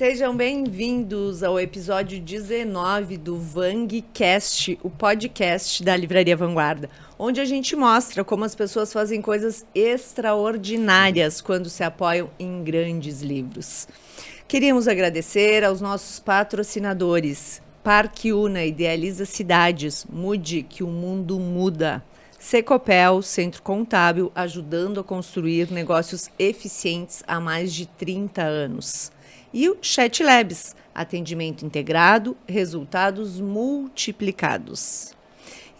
Sejam bem-vindos ao episódio 19 do VangCast, o podcast da Livraria Vanguarda, onde a gente mostra como as pessoas fazem coisas extraordinárias quando se apoiam em grandes livros. Queríamos agradecer aos nossos patrocinadores, Parque Una, Idealiza Cidades, Mude, que o mundo muda. Secopel, Centro Contábil, ajudando a construir negócios eficientes há mais de 30 anos. E o Chat Labs, atendimento integrado, resultados multiplicados.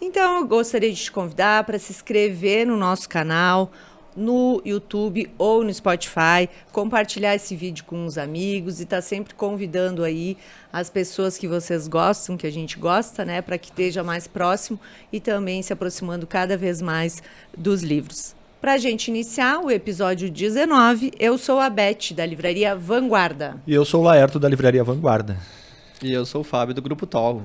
Então, eu gostaria de te convidar para se inscrever no nosso canal, no YouTube ou no Spotify, compartilhar esse vídeo com os amigos e estar sempre convidando aí as pessoas que vocês gostam, que a gente gosta, né, para que esteja mais próximo e também se aproximando cada vez mais dos livros. Para a gente iniciar o episódio 19, eu sou a Beth, da Livraria Vanguarda. E eu sou o Laerto, da Livraria Vanguarda. E eu sou o Fábio, do Grupo Toll.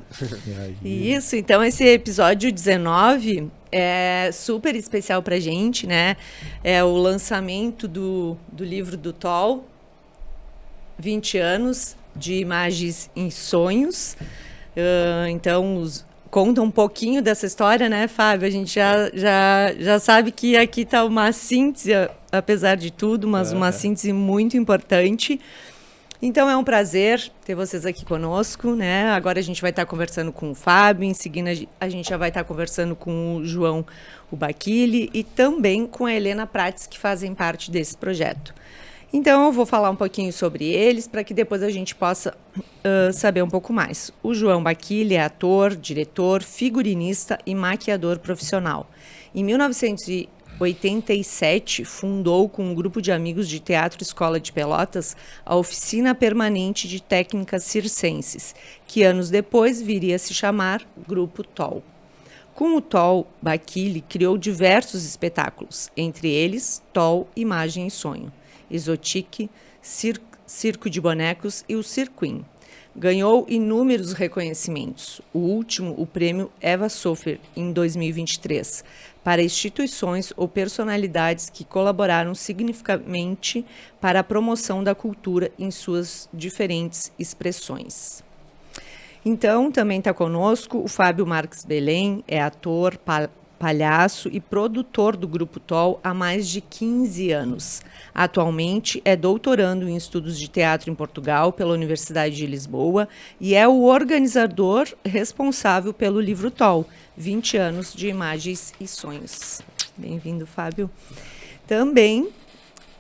Isso, então esse episódio 19 é super especial para a gente, né? É o lançamento do livro do Toll, 20 anos de imagens em sonhos. Então, conta um pouquinho dessa história, né, Fábio? A gente já sabe que aqui está uma síntese, apesar de tudo, mas uma síntese muito importante. Então, é um prazer ter vocês aqui conosco, né? Agora a gente vai estar conversando com o Fábio, em seguida a gente já vai estar conversando com o João Ubachilli e também com a Helena Prates, que fazem parte desse projeto. Então, eu vou falar um pouquinho sobre eles, para que depois a gente possa saber um pouco mais. O João Ubachilli é ator, diretor, figurinista e maquiador profissional. Em 1987, fundou com um grupo de amigos de Teatro Escola de Pelotas a Oficina Permanente de Técnicas Circenses, que anos depois viria a se chamar Grupo Toll. Com o Toll, Ubachilli criou diversos espetáculos, entre eles Toll Imagem e Sonho, Exotique, Circo de Bonecos e o Cirquim. Ganhou inúmeros reconhecimentos, o último o prêmio Eva Sofer, em 2023, para instituições ou personalidades que colaboraram significativamente para a promoção da cultura em suas diferentes expressões. Então, também está conosco o Fábio Marques Belém, é ator, palhaço e produtor do Grupo Toll há mais de 15 anos. Atualmente é doutorando em estudos de teatro em Portugal pela Universidade de Lisboa e é o organizador responsável pelo livro Toll, 20 anos de imagens e sonhos. Bem-vindo, Fábio. Também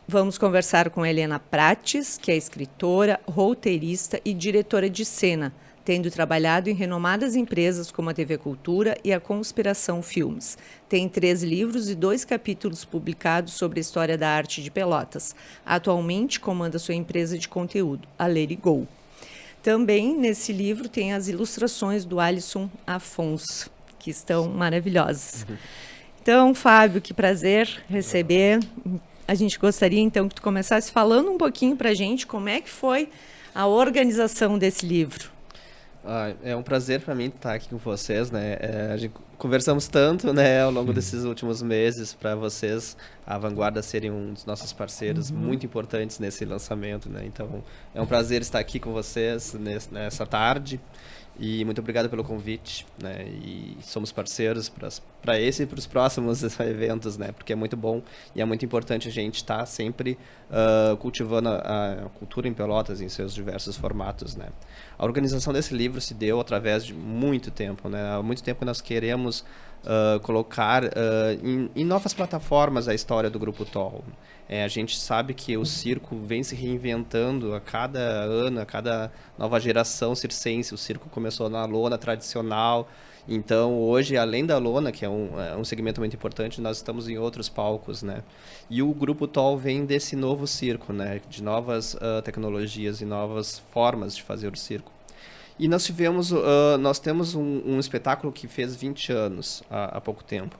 vamos conversar com Helena Prates, que é escritora, roteirista e diretora de cena, tendo trabalhado em renomadas empresas como a TV Cultura e a Conspiração Filmes. Tem 3 livros e 2 capítulos publicados sobre a história da arte de Pelotas. Atualmente comanda sua empresa de conteúdo, a Let It Go. Também nesse livro tem as ilustrações do Alisson Afonso, que estão maravilhosas. Então, Fábio, que prazer receber. A gente gostaria então que tu começasse falando um pouquinho para a gente como é que foi a organização desse livro. É um prazer para mim estar aqui com vocês, né? A gente conversamos tanto, né, ao longo desses últimos meses para vocês, a Vanguarda, serem um dos nossos parceiros muito importantes nesse lançamento, né? Então, é um prazer estar aqui com vocês nessa tarde e muito obrigado pelo convite, né? E somos parceiros para esse e para os próximos eventos, né? Porque é muito bom e é muito importante a gente estar sempre cultivando a cultura em Pelotas em seus diversos formatos, né? A organização desse livro se deu através de muito tempo, né? Há muito tempo nós queremos colocar em novas plataformas a história do Grupo Toll. A gente sabe que o circo vem se reinventando a cada ano, a cada nova geração circense. O circo começou na lona tradicional. Então, hoje, além da lona, que é um segmento muito importante, nós estamos em outros palcos, né? E o Grupo Toll vem desse novo circo, né? De novas tecnologias e novas formas de fazer o circo. E nós temos um espetáculo que fez 20 anos há pouco tempo.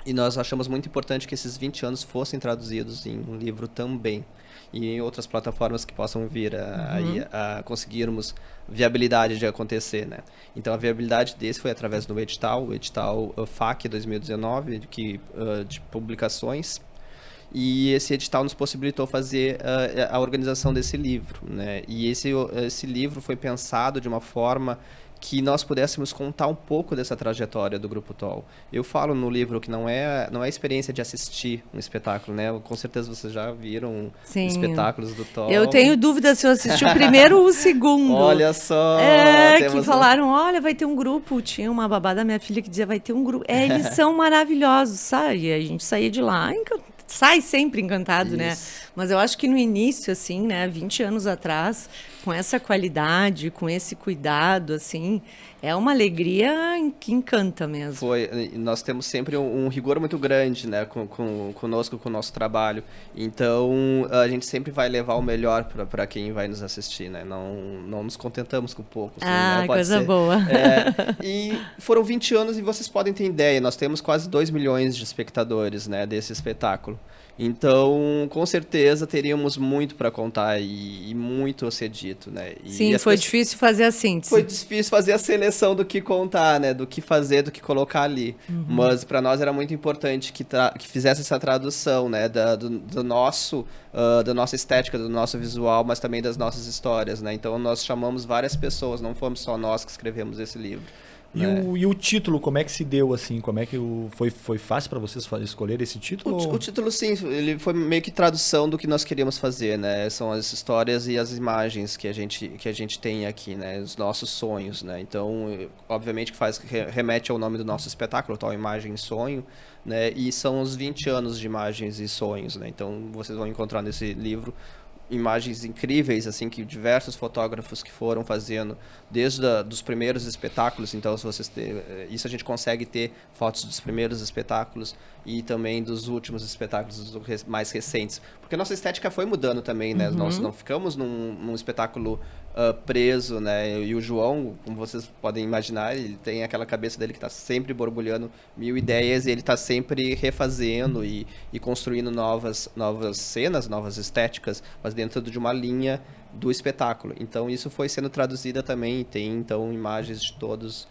E nós achamos muito importante que esses 20 anos fossem traduzidos em um livro também. E em outras plataformas que possam vir a conseguirmos viabilidade de acontecer, né? Então, a viabilidade desse foi através do edital, o edital FAC 2019, de publicações. e esse edital nos possibilitou fazer a organização desse livro, né? E esse livro foi pensado de uma forma que nós pudéssemos contar um pouco dessa trajetória do Grupo TOL. Eu falo no livro que não é a experiência de assistir um espetáculo, né? Com certeza vocês já viram espetáculos do TOL. Eu tenho dúvida se eu assisti o primeiro ou o segundo. Olha só! Que falaram, olha, vai ter um grupo. Tinha uma babá da minha filha que dizia, vai ter um grupo. Eles são maravilhosos, sabe? E a gente saía de lá, sai sempre encantado, né? Mas eu acho que no início, assim, né, 20 anos atrás, com essa qualidade, com esse cuidado, assim, é uma alegria que encanta mesmo. Nós temos sempre um rigor muito grande, né, conosco, com o nosso trabalho. Então, a gente sempre vai levar o melhor para quem vai nos assistir, né? Não nos contentamos com pouco. Assim, né? Coisa boa. E foram 20 anos e vocês podem ter ideia, nós temos quase 2 milhões de espectadores, né, desse espetáculo. Então, com certeza, teríamos muito para contar e muito a ser dito, né? Sim, foi difícil fazer a síntese. Foi difícil fazer a seleção do que contar, né? Do que fazer, do que colocar ali. Mas para nós era muito importante que fizesse essa tradução, né? Da nossa estética, do nosso visual, mas também das nossas histórias, né? Então, nós chamamos várias pessoas, não fomos só nós que escrevemos esse livro. E o título, como é que se deu, assim? Como é que foi fácil para vocês escolher esse título? O título, sim, ele foi meio que tradução do que nós queríamos fazer, né? São as histórias e as imagens que a gente tem aqui, né? Os nossos sonhos, né? Então, obviamente que remete ao nome do nosso espetáculo, tal Imagem e Sonho, né? E são os 20 anos de imagens e sonhos, né? Então, vocês vão encontrar nesse livro imagens incríveis, assim, que diversos fotógrafos que foram fazendo desde dos primeiros espetáculos. Então, se vocês isso a gente consegue ter fotos dos primeiros espetáculos e também dos últimos espetáculos mais recentes, porque a nossa estética foi mudando também, né? Nós não ficamos num espetáculo preso, né? E o João, como vocês podem imaginar, ele tem aquela cabeça dele que está sempre borbulhando mil ideias e ele está sempre refazendo e construindo novas cenas, novas estéticas, mas dentro de uma linha do espetáculo. Então isso foi sendo traduzida também, e tem então imagens de todos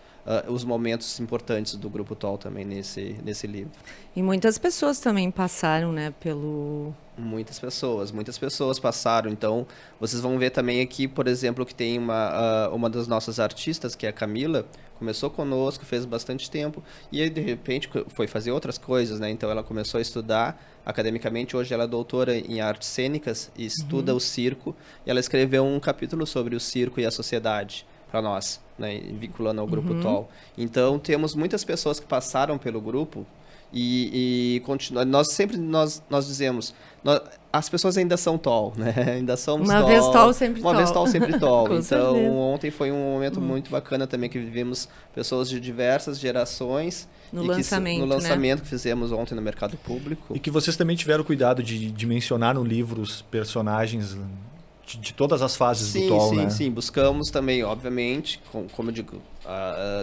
os momentos importantes do Grupo TOL também nesse livro. E muitas pessoas também passaram, né, pelo... Muitas pessoas passaram. Então, vocês vão ver também aqui, por exemplo, que tem uma das nossas artistas, que é a Camila, começou conosco, fez bastante tempo, e aí, de repente, foi fazer outras coisas, né? Então, ela começou a estudar academicamente. Hoje, ela é doutora em artes cênicas e estuda o circo, e ela escreveu um capítulo sobre o circo e a sociedade para nós, né? Vinculando ao Grupo TOL. Então, temos muitas pessoas que passaram pelo grupo e continua. Nós dizemos, as pessoas ainda são TOL, né? Ainda somos uma TOL. Vez TOL, sempre TOL. Uma vez TOL, sempre TOL. Com então, certeza. ontem foi um momento muito bacana também, que vivemos pessoas de diversas gerações. No lançamento que fizemos ontem no Mercado Público. E que vocês também tiveram cuidado de mencionar no livro os personagens de todas as fases do TOL, né? Sim. Buscamos também, obviamente, como eu digo,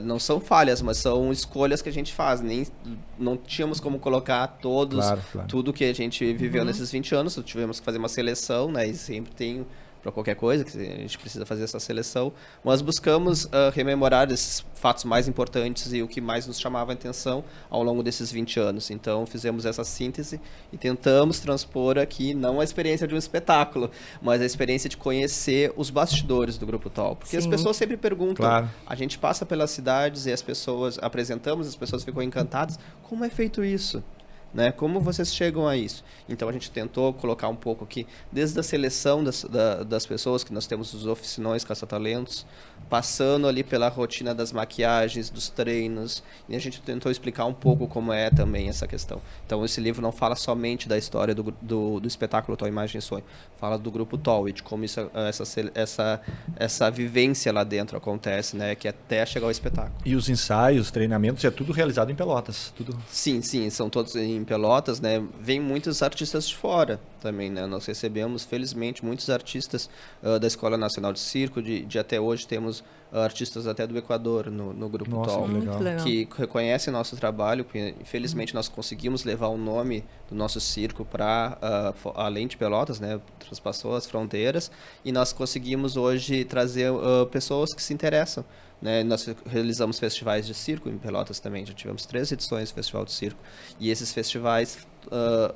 não são falhas, mas são escolhas que a gente faz. Não tínhamos como colocar tudo que a gente viveu nesses 20 anos. Tivemos que fazer uma seleção, né? E sempre tem, para qualquer coisa, que a gente precisa fazer essa seleção. Mas buscamos rememorar esses fatos mais importantes e o que mais nos chamava a atenção ao longo desses 20 anos. Então, fizemos essa síntese e tentamos transpor aqui, não a experiência de um espetáculo, mas a experiência de conhecer os bastidores do Grupo TOL. Porque as pessoas sempre perguntam, a gente passa pelas cidades e as pessoas apresentamos, as pessoas ficam encantadas, como é feito isso? Né? Como vocês chegam a isso? Então a gente tentou colocar um pouco aqui, desde a seleção das pessoas, que nós temos os oficinões caça-talentos, passando ali pela rotina das maquiagens, dos treinos, e a gente tentou explicar um pouco como é também essa questão. Então esse livro não fala somente da história do espetáculo TOL Imagem e Sonho, fala do Grupo TOL e de como essa vivência lá dentro acontece, né? Que até chegar ao espetáculo. E os ensaios, treinamentos, é tudo realizado em Pelotas? Tudo... Sim, são todos em Pelotas, né? Vem muitos artistas de fora também, né? Nós recebemos, felizmente, muitos artistas da Escola Nacional de Circo, de até hoje temos artistas até do Equador no Grupo TOL, que reconhecem nosso trabalho. Infelizmente, nós conseguimos levar o nome do nosso circo para além de Pelotas, né? Transpassou as fronteiras, e nós conseguimos hoje trazer pessoas que se interessam, né? Nós realizamos festivais de circo em Pelotas também, já tivemos 3 edições do Festival de Circo, e esses festivais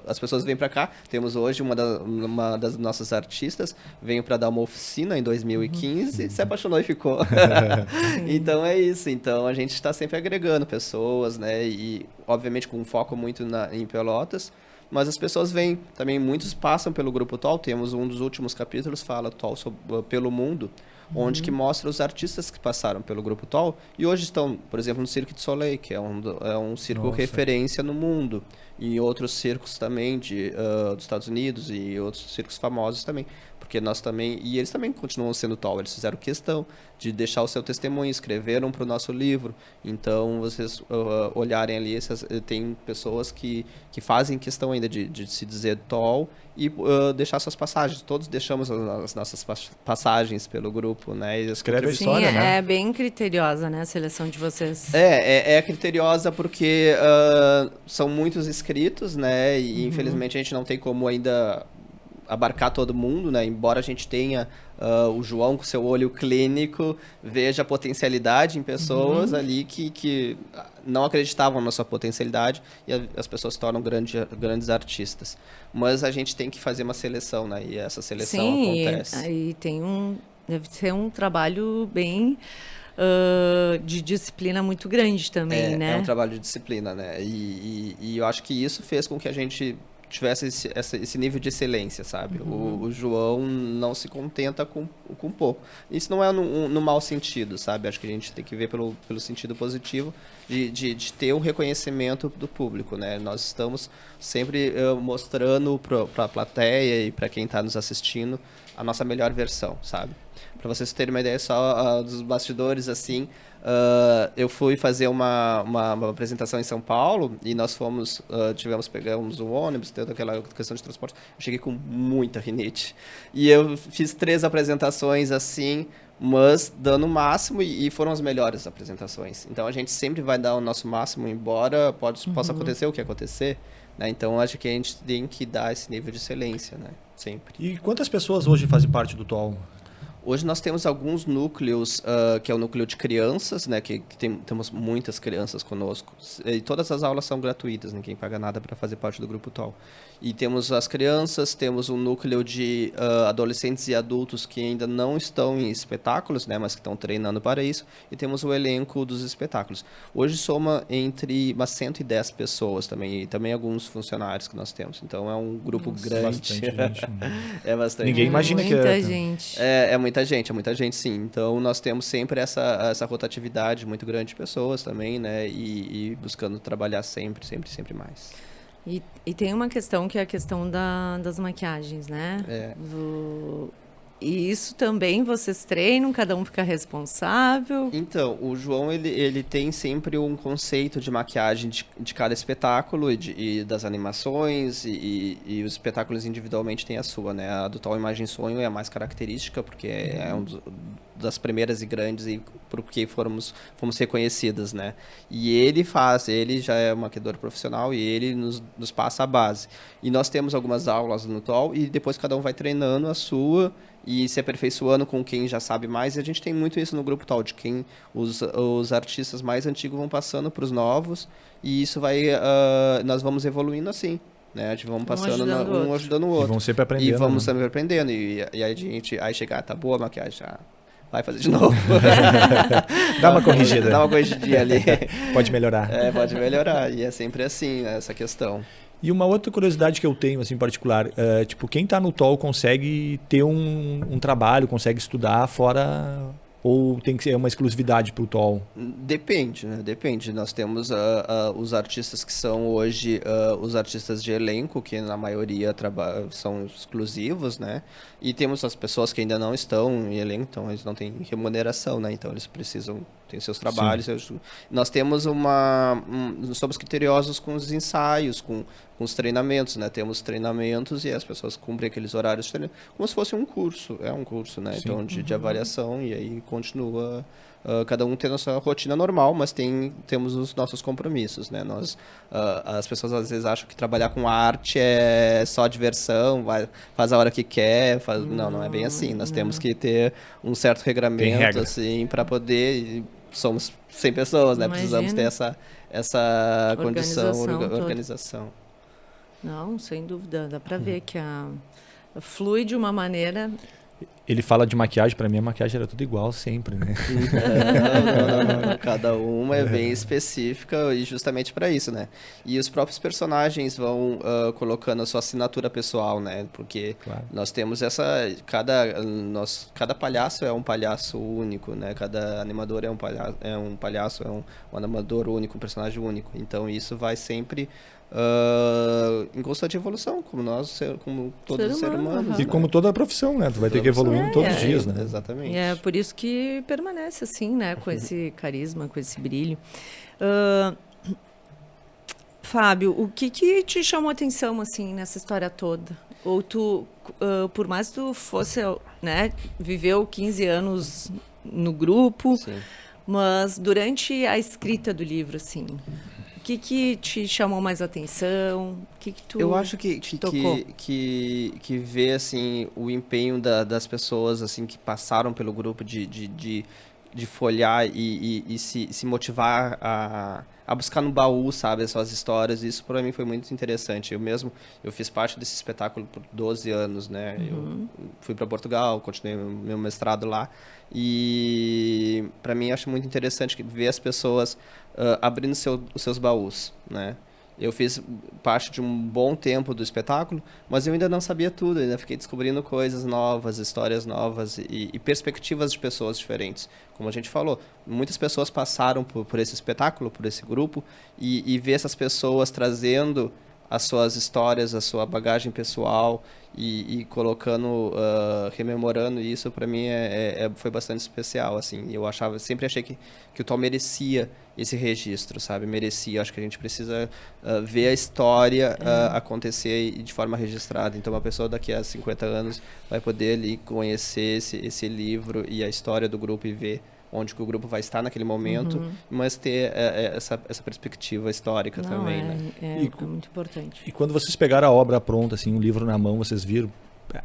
as pessoas vêm para cá. Temos hoje uma das nossas artistas, veio para dar uma oficina em 2015, se apaixonou e ficou. Então é isso. Então a gente está sempre agregando pessoas, né? E obviamente com um foco muito em Pelotas. Mas as pessoas vêm também, muitos passam pelo Grupo TOL. Temos um dos últimos capítulos, fala TOL pelo mundo, onde que mostra os artistas que passaram pelo Grupo TOL e hoje estão, por exemplo, no Cirque du Soleil, que é um circo referência no mundo, e outros circos também dos Estados Unidos e outros circos famosos também, porque nós também, e eles também continuam sendo TOL, eles fizeram questão de deixar o seu testemunho, escreveram para o nosso livro, então vocês olharem ali, tem pessoas que fazem questão ainda de se dizer TOL e deixar suas passagens, todos deixamos as nossas passagens pelo grupo, né? E escreve a história, né? É bem criteriosa, né, a seleção de vocês. É criteriosa porque são muitos inscritos, né? E infelizmente a gente não tem como ainda abarcar todo mundo, né? Embora a gente tenha o João com seu olho clínico, veja a potencialidade em pessoas ali que não acreditavam na sua potencialidade e as pessoas se tornam grandes artistas. Mas a gente tem que fazer uma seleção, né? E essa seleção acontece. Aí deve ser um trabalho bem de disciplina muito grande também, né? É um trabalho de disciplina, né? E eu acho que isso fez com que a gente tivesse esse nível de excelência, sabe? O João não se contenta com pouco. Isso não é no mau sentido, sabe? Acho que a gente tem que ver pelo sentido positivo de ter um reconhecimento do público, né? Nós estamos sempre mostrando para a plateia e para quem está nos assistindo a nossa melhor versão, sabe? Para vocês terem uma ideia só dos bastidores, assim, eu fui fazer uma apresentação em São Paulo e nós pegamos um ônibus, toda aquela questão de transporte. Eu cheguei com muita rinite. E eu fiz 3 apresentações assim, mas dando o máximo e foram as melhores apresentações. Então a gente sempre vai dar o nosso máximo, embora possa acontecer o que acontecer, né? Então acho que a gente tem que dar esse nível de excelência, né? Sempre. E quantas pessoas hoje fazem parte do TOL? Hoje nós temos alguns núcleos, que é o núcleo de crianças, né, que temos muitas crianças conosco. E todas as aulas são gratuitas, ninguém paga nada para fazer parte do Grupo TOL. E temos as crianças, temos um núcleo de adolescentes e adultos que ainda não estão em espetáculos, né, mas que estão treinando para isso. E temos o elenco dos espetáculos. Hoje soma entre umas 110 pessoas também, e também alguns funcionários que nós temos. Então é um grupo grande. Bastante gente. É bastante. Ninguém imagina que muita gente. É muita gente sim. Então nós temos sempre essa rotatividade muito grande de pessoas também, né? E buscando trabalhar sempre mais. E tem uma questão que é a questão das maquiagens, né? E isso também vocês treinam, cada um fica responsável? Então, o João, ele tem sempre um conceito de maquiagem de cada espetáculo e das animações e os espetáculos individualmente têm a sua, né? A do TOL Imagem Sonho é a mais característica, porque é das primeiras e grandes e porque fomos reconhecidas, né? E ele já é um maquiador profissional e ele nos passa a base. E nós temos algumas aulas no TOL e depois cada um vai treinando a sua e se aperfeiçoando com quem já sabe mais. E a gente tem muito isso no Grupo TOL, de quem os artistas mais antigos vão passando para os novos e isso nós vamos evoluindo assim. Né? Vamos passando um ajudando o outro. E vamos sempre aprendendo. E vamos sempre aprendendo. E a gente aí chegar, tá boa a maquiagem, já vai fazer de novo. Dá uma corrigida. Dá uma corrigidinha ali. Pode melhorar. Pode melhorar. E é sempre assim, né, essa questão. E uma outra curiosidade que eu tenho, assim, em particular, tipo, quem está no TOL consegue ter um trabalho, consegue estudar fora, ou tem que ser uma exclusividade para o TOL? Depende, né? Depende. Nós temos os artistas que são hoje os artistas de elenco, que na maioria são exclusivos, né? E temos as pessoas que ainda não estão em elenco, então eles não têm remuneração, né? Então eles precisam ter seus trabalhos. Nós temos somos criteriosos com os ensaios, com os treinamentos, né? Temos treinamentos e as pessoas cumprem aqueles horários de treinamento, como se fosse um curso. É um curso, né? Sim. Então, de avaliação, e aí continua cada um tendo a sua rotina normal, mas temos os nossos compromissos, né? As pessoas às vezes acham que trabalhar com arte é só diversão, faz a hora que quer, não é bem assim. Nós temos que ter um certo regramento, assim, para poder... Somos 100 pessoas, né? Imagina. Precisamos ter essa condição, Organização. Não, sem dúvida. Dá para ver que flui de uma maneira... Ele fala de maquiagem, pra mim a maquiagem era tudo igual sempre, né? Não. Cada uma é bem específica e justamente para isso, né? E os próprios personagens vão colocando a sua assinatura pessoal, né? Porque nós temos cada palhaço é um palhaço único, né? Cada animador é um palhaço, um animador único, um personagem único. Então isso vai sempre em constante evolução, como todos os seres humanos. E como toda a profissão, né? Tu vai ter que evoluir todos os dias, né? Exatamente. E é por isso que permanece assim, né? Com esse carisma, com esse brilho. Fábio, o que te chamou a atenção, assim, nessa história toda? Ou tu, por mais que tu fosse, né? Viveu 15 anos no grupo, Sim. mas durante a escrita do livro, assim... O que te chamou mais atenção? O que tu Eu acho que tocou? que ver assim o empenho das pessoas assim que passaram pelo grupo de folhear e se motivar a buscar no baú, sabe, as suas histórias. Isso para mim foi muito interessante. Eu fiz parte desse espetáculo por 12 anos, né? Eu fui para Portugal, continuei meu mestrado lá. E para mim acho muito interessante ver as pessoas abrindo os seus baús, né? Eu fiz parte de um bom tempo do espetáculo, mas eu ainda não sabia tudo, ainda fiquei descobrindo coisas novas, histórias novas e perspectivas de pessoas diferentes. Como a gente falou, muitas pessoas passaram por esse espetáculo, por esse grupo, e ver essas pessoas trazendo as suas histórias, a sua bagagem pessoal e colocando, rememorando isso, para mim foi bastante especial, assim. Eu sempre achei que o Tal merecia esse registro, sabe? Merecia. Acho que a gente precisa ver a história acontecer de forma registrada. Então, uma pessoa daqui a 50 anos vai poder ali conhecer esse livro e a história do grupo e ver onde que o grupo vai estar naquele momento, mas ter essa perspectiva histórica também, né? É muito importante. E quando vocês pegaram a obra pronta, assim, um livro na mão, vocês viram,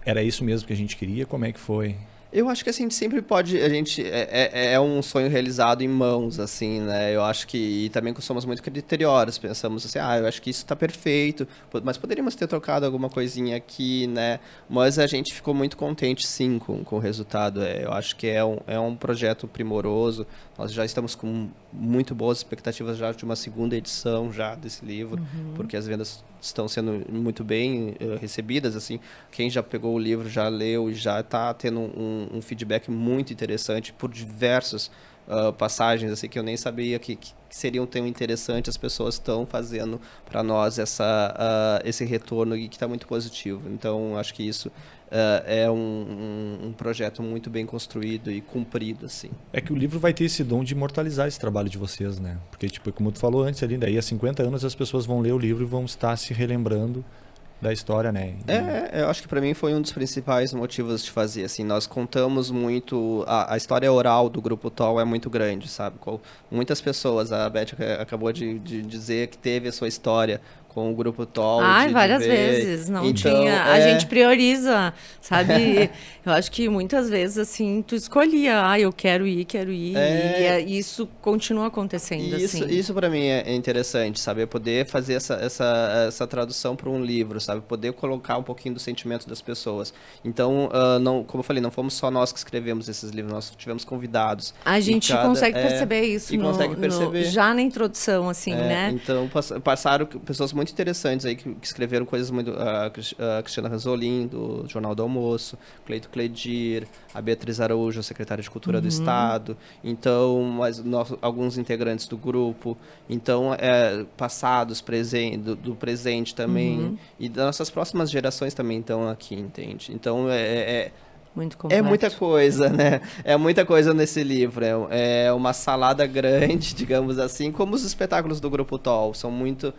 era isso mesmo que a gente queria? Como é que foi? Eu acho que assim, a gente sempre pode, é um sonho realizado em mãos, assim, né? Eu acho que, e também somos muito criteriosos, pensamos assim, eu acho que isso está perfeito, mas poderíamos ter trocado alguma coisinha aqui, né? Mas a gente ficou muito contente, sim, com o resultado. Eu acho que é um projeto primoroso, nós já estamos com muito boas expectativas já de uma segunda edição já desse livro, porque as vendas estão sendo muito bem recebidas, assim, quem já pegou o livro já leu e já está tendo um feedback muito interessante por diversas passagens assim que eu nem sabia que seriam tão interessantes. As pessoas estão fazendo para nós esse retorno e que está muito positivo. Então acho que isso é um projeto muito bem construído e cumprido, assim. É que o livro vai ter esse dom de imortalizar esse trabalho de vocês, né? Porque, tipo, como tu falou antes ali, daí há 50 anos as pessoas vão ler o livro e vão estar se relembrando da história, né? Eu acho que para mim foi um dos principais motivos de fazer, assim, nós contamos muito, a história oral do Grupo Tal é muito grande, sabe? Muitas pessoas, a Beth acabou de dizer que teve a sua história com o Grupo Tal. Várias vezes, não tinha, a gente prioriza, sabe? Eu acho que muitas vezes, assim, tu escolhia, eu quero ir, e isso continua acontecendo, assim. Isso para mim é interessante, sabe? Poder fazer essa tradução para um livro, sabe? Poder colocar um pouquinho do sentimento das pessoas. Então, como eu falei, não fomos só nós que escrevemos esses livros, nós tivemos convidados. A gente consegue perceber isso já na introdução, assim, né? Então, passaram pessoas muito interessantes aí que escreveram coisas muito... A Cristiana Ranzolin, do Jornal do Almoço, Cleito Cledir, a Beatriz Araújo, secretária de Cultura do Estado. Então, alguns integrantes do grupo. Então, passados, do presente também. E das nossas próximas gerações também estão aqui, entende? Então, muito completo. É muita coisa, né? É muita coisa nesse livro. É uma salada grande, digamos assim, como os espetáculos do Grupo Tal. São muito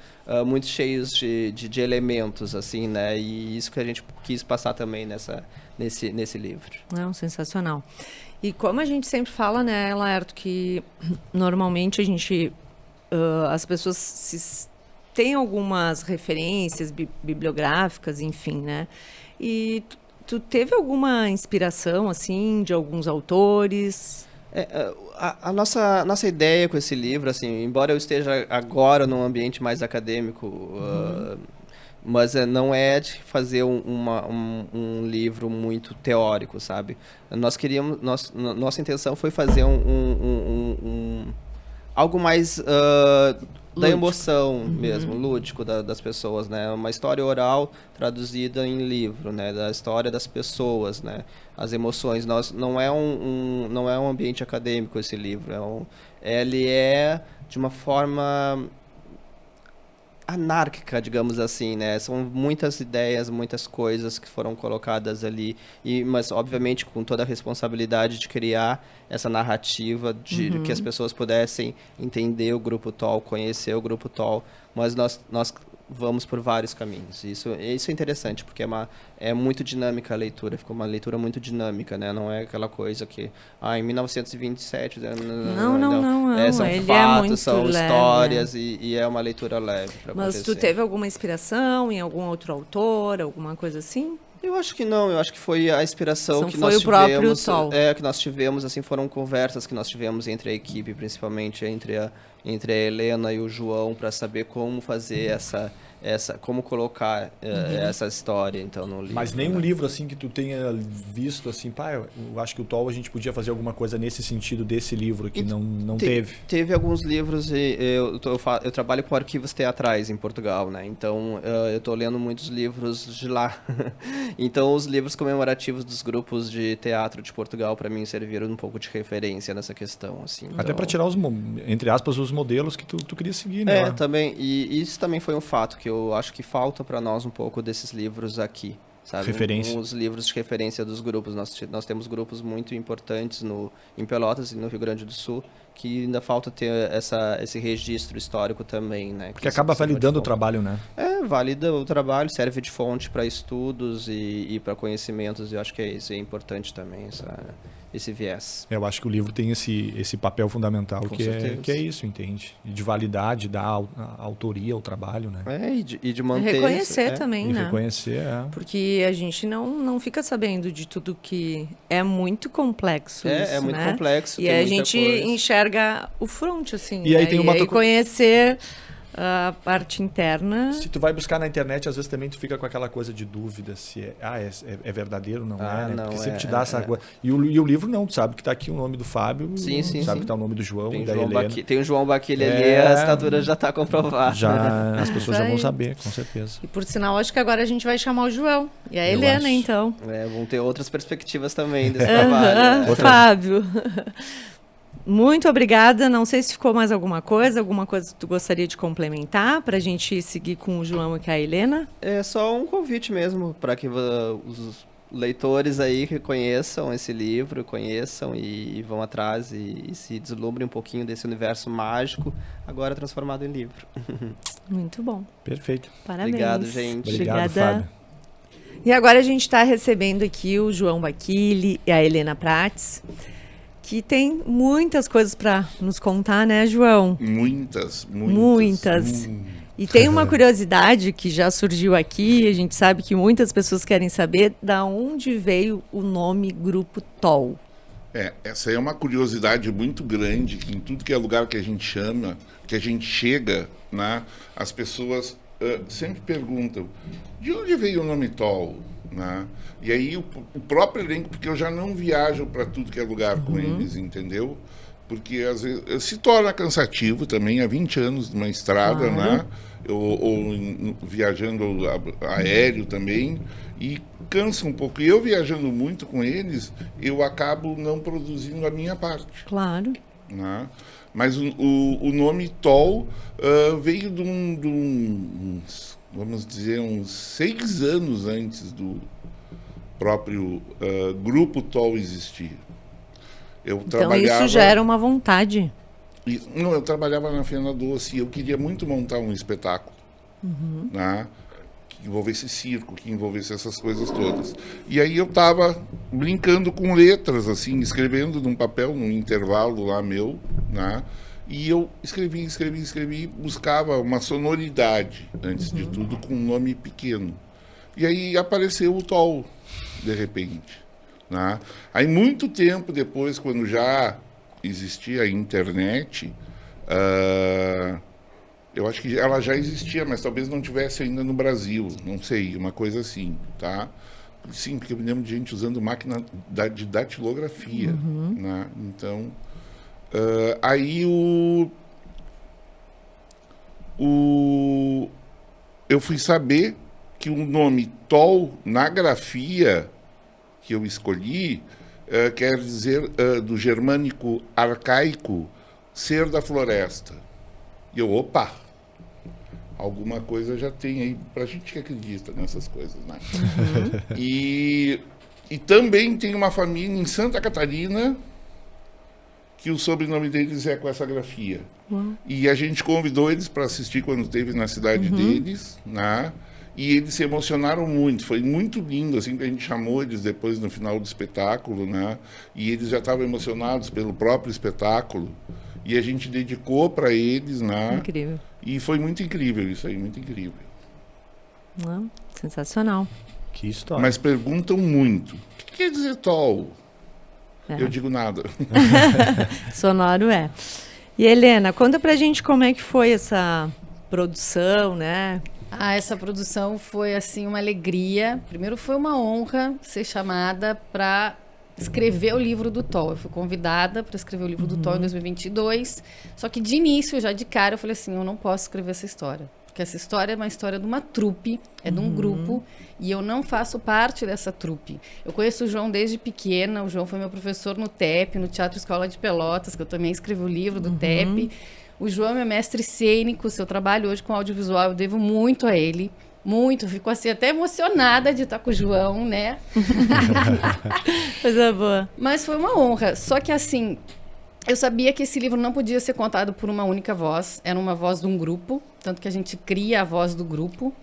cheios de elementos, assim, né? E isso que a gente quis passar também nesse livro. Sensacional. E como a gente sempre fala, né, Laerto, que normalmente as pessoas têm algumas referências bibliográficas, enfim, né? E tu teve alguma inspiração, assim, de alguns autores? A nossa ideia com esse livro, assim, embora eu esteja agora num ambiente mais acadêmico, Mas não é de fazer um livro muito teórico, sabe? Nós queríamos, nossa intenção foi fazer algo mais da emoção mesmo, lúdico das pessoas, né? Uma história oral traduzida em livro, né? Da história das pessoas, né? As emoções. Não é não é um ambiente acadêmico esse livro. Ele é de uma forma anárquica, digamos assim, né? São muitas ideias, muitas coisas que foram colocadas ali, mas obviamente com toda a responsabilidade de criar essa narrativa de que as pessoas pudessem entender o Grupo TOL, conhecer o Grupo TOL, mas nós vamos por vários caminhos. Isso é interessante, porque é muito dinâmica a leitura, ficou uma leitura muito dinâmica, né? Não é aquela coisa que, em 1927... Não. São ele fatos, é muito são leve, histórias e é uma leitura leve para Mas acontecer. tu teve alguma inspiração em algum outro autor, alguma coisa assim? Eu acho que não, eu acho que foi a inspiração que foi nós o próprio tivemos. TOL. Que nós tivemos, assim, foram conversas que nós tivemos entre a equipe, principalmente entre a Helena e o João, para saber como fazer como colocar essa história, então, no livro. Mas nenhum livro, assim, que tu tenha visto, assim, eu acho que o TOL a gente podia fazer alguma coisa nesse sentido desse livro, que não teve. Teve alguns livros, eu trabalho com arquivos teatrais em Portugal, né? Então, eu estou lendo muitos livros de lá. Então, os livros comemorativos dos grupos de teatro de Portugal, para mim, serviram um pouco de referência nessa questão, assim. Até para tirar, entre aspas, os modelos que tu queria seguir, né? Também. E isso também foi um fato que eu acho que falta para nós um pouco desses livros aqui, sabe? Referência. Os livros de referência dos grupos. Nós temos grupos muito importantes em Pelotas e no Rio Grande do Sul, que ainda falta ter esse registro histórico também, né? Porque acaba validando o trabalho, né? Valida o trabalho, serve de fonte para estudos e para conhecimentos, e eu acho que isso é importante também, esse viés. Eu acho que o livro tem esse papel fundamental, que é isso, entende? De validade, da autoria ao trabalho, né? E de manter... Reconhecer também, né? Reconhecer, Porque a gente não fica sabendo de tudo que é muito complexo isso, é muito complexo. E a gente enxerga o front, assim, e aí tem uma conhecer a parte interna. Se tu vai buscar na internet, às vezes também tu fica com aquela coisa de dúvida se é verdadeiro, não é, né? Não, porque sempre te dá essa coisa. E o livro não, tu sabe que tá aqui o nome do Fábio, sim, sabe que tá o nome do João e da Helena. Tem o João Baquilha ali, a assinatura já tá comprovada. Já, as pessoas já vão saber, com certeza. E por sinal, acho que agora a gente vai chamar o João e a Helena, então. Vão ter outras perspectivas também desse trabalho. Né? Fábio. Muito obrigada. Não sei se ficou mais alguma coisa que tu gostaria de complementar para a gente seguir com o João e com a Helena? É só um convite mesmo para que os leitores aí que conheçam esse livro, conheçam e vão atrás e se deslumbrem um pouquinho desse universo mágico, agora transformado em livro. Muito bom. Perfeito. Parabéns. Obrigado, gente. Obrigado, Fábio. E agora a gente está recebendo aqui o João Baquilli e a Helena Prates, que tem muitas coisas para nos contar, né, João? Muitas. E tem uma curiosidade que já surgiu aqui, a gente sabe que muitas pessoas querem saber da onde veio o nome Grupo TOL. Essa é uma curiosidade muito grande, que em tudo que é lugar que a gente chega, né, as pessoas sempre perguntam, de onde veio o nome TOL? Né? E aí o próprio elenco, porque eu já não viajo para tudo que é lugar com eles, entendeu? Porque às vezes se torna cansativo também, há 20 anos numa estrada, né? Ou viajando aéreo também, e cansa um pouco. E eu viajando muito com eles, eu acabo não produzindo a minha parte. Claro. Né? Mas o nome TOL veio de vamos dizer, uns 6 anos antes do próprio Grupo TOL existir. Então isso já era uma vontade? Não, eu trabalhava na Fena Doce e eu queria muito montar um espetáculo, né, que envolvesse circo, que envolvesse essas coisas todas. E aí eu estava brincando com letras, assim, escrevendo num papel, num intervalo lá meu, né? E eu escrevi, buscava uma sonoridade, antes de tudo, com um nome pequeno. E aí apareceu o TOL, de repente. Né? Aí, muito tempo depois, quando já existia a internet, Eu acho que ela já existia, mas talvez não tivesse ainda no Brasil, não sei, uma coisa assim, tá? Sim, porque eu me lembro de gente usando máquina de datilografia, né? Então, aí eu fui saber que o nome Tol, na grafia que eu escolhi, quer dizer, do germânico arcaico, ser da floresta. E eu, opa, alguma coisa já tem aí, pra gente que acredita nessas coisas, né? E também tem uma família em Santa Catarina que o sobrenome deles é com essa grafia. E a gente convidou eles para assistir quando esteve na cidade deles, né? E eles se emocionaram muito, foi muito lindo, assim, que a gente chamou eles depois no final do espetáculo, né? E eles já estavam emocionados pelo próprio espetáculo. E a gente dedicou para eles, né? Incrível. E foi muito incrível isso aí, muito incrível. Não, sensacional. Que história. Mas perguntam muito, o que quer dizer Tol? É. Eu digo nada. Sonoro é. E Helena, conta pra gente como é que foi essa produção, né? Essa produção foi assim uma alegria. Primeiro foi uma honra ser chamada para escrever o livro do Tol. Eu fui convidada para escrever o livro do Tol em 2022. Só que de início, já de cara, eu falei assim, eu não posso escrever essa história. Porque essa história é uma história de uma trupe, é de um grupo, e eu não faço parte dessa trupe. Eu conheço o João desde pequena, o João foi meu professor no TEP, no Teatro Escola de Pelotas, que eu também escrevi o livro do TEP. O João é meu mestre cênico, seu trabalho hoje com audiovisual, eu devo muito a ele. Muito, fico assim até emocionada de estar com o João, né? Coisa boa. Mas foi uma honra. Só que assim, eu sabia que esse livro não podia ser contado por uma única voz. Era uma voz de um grupo, tanto que a gente cria a voz do grupo.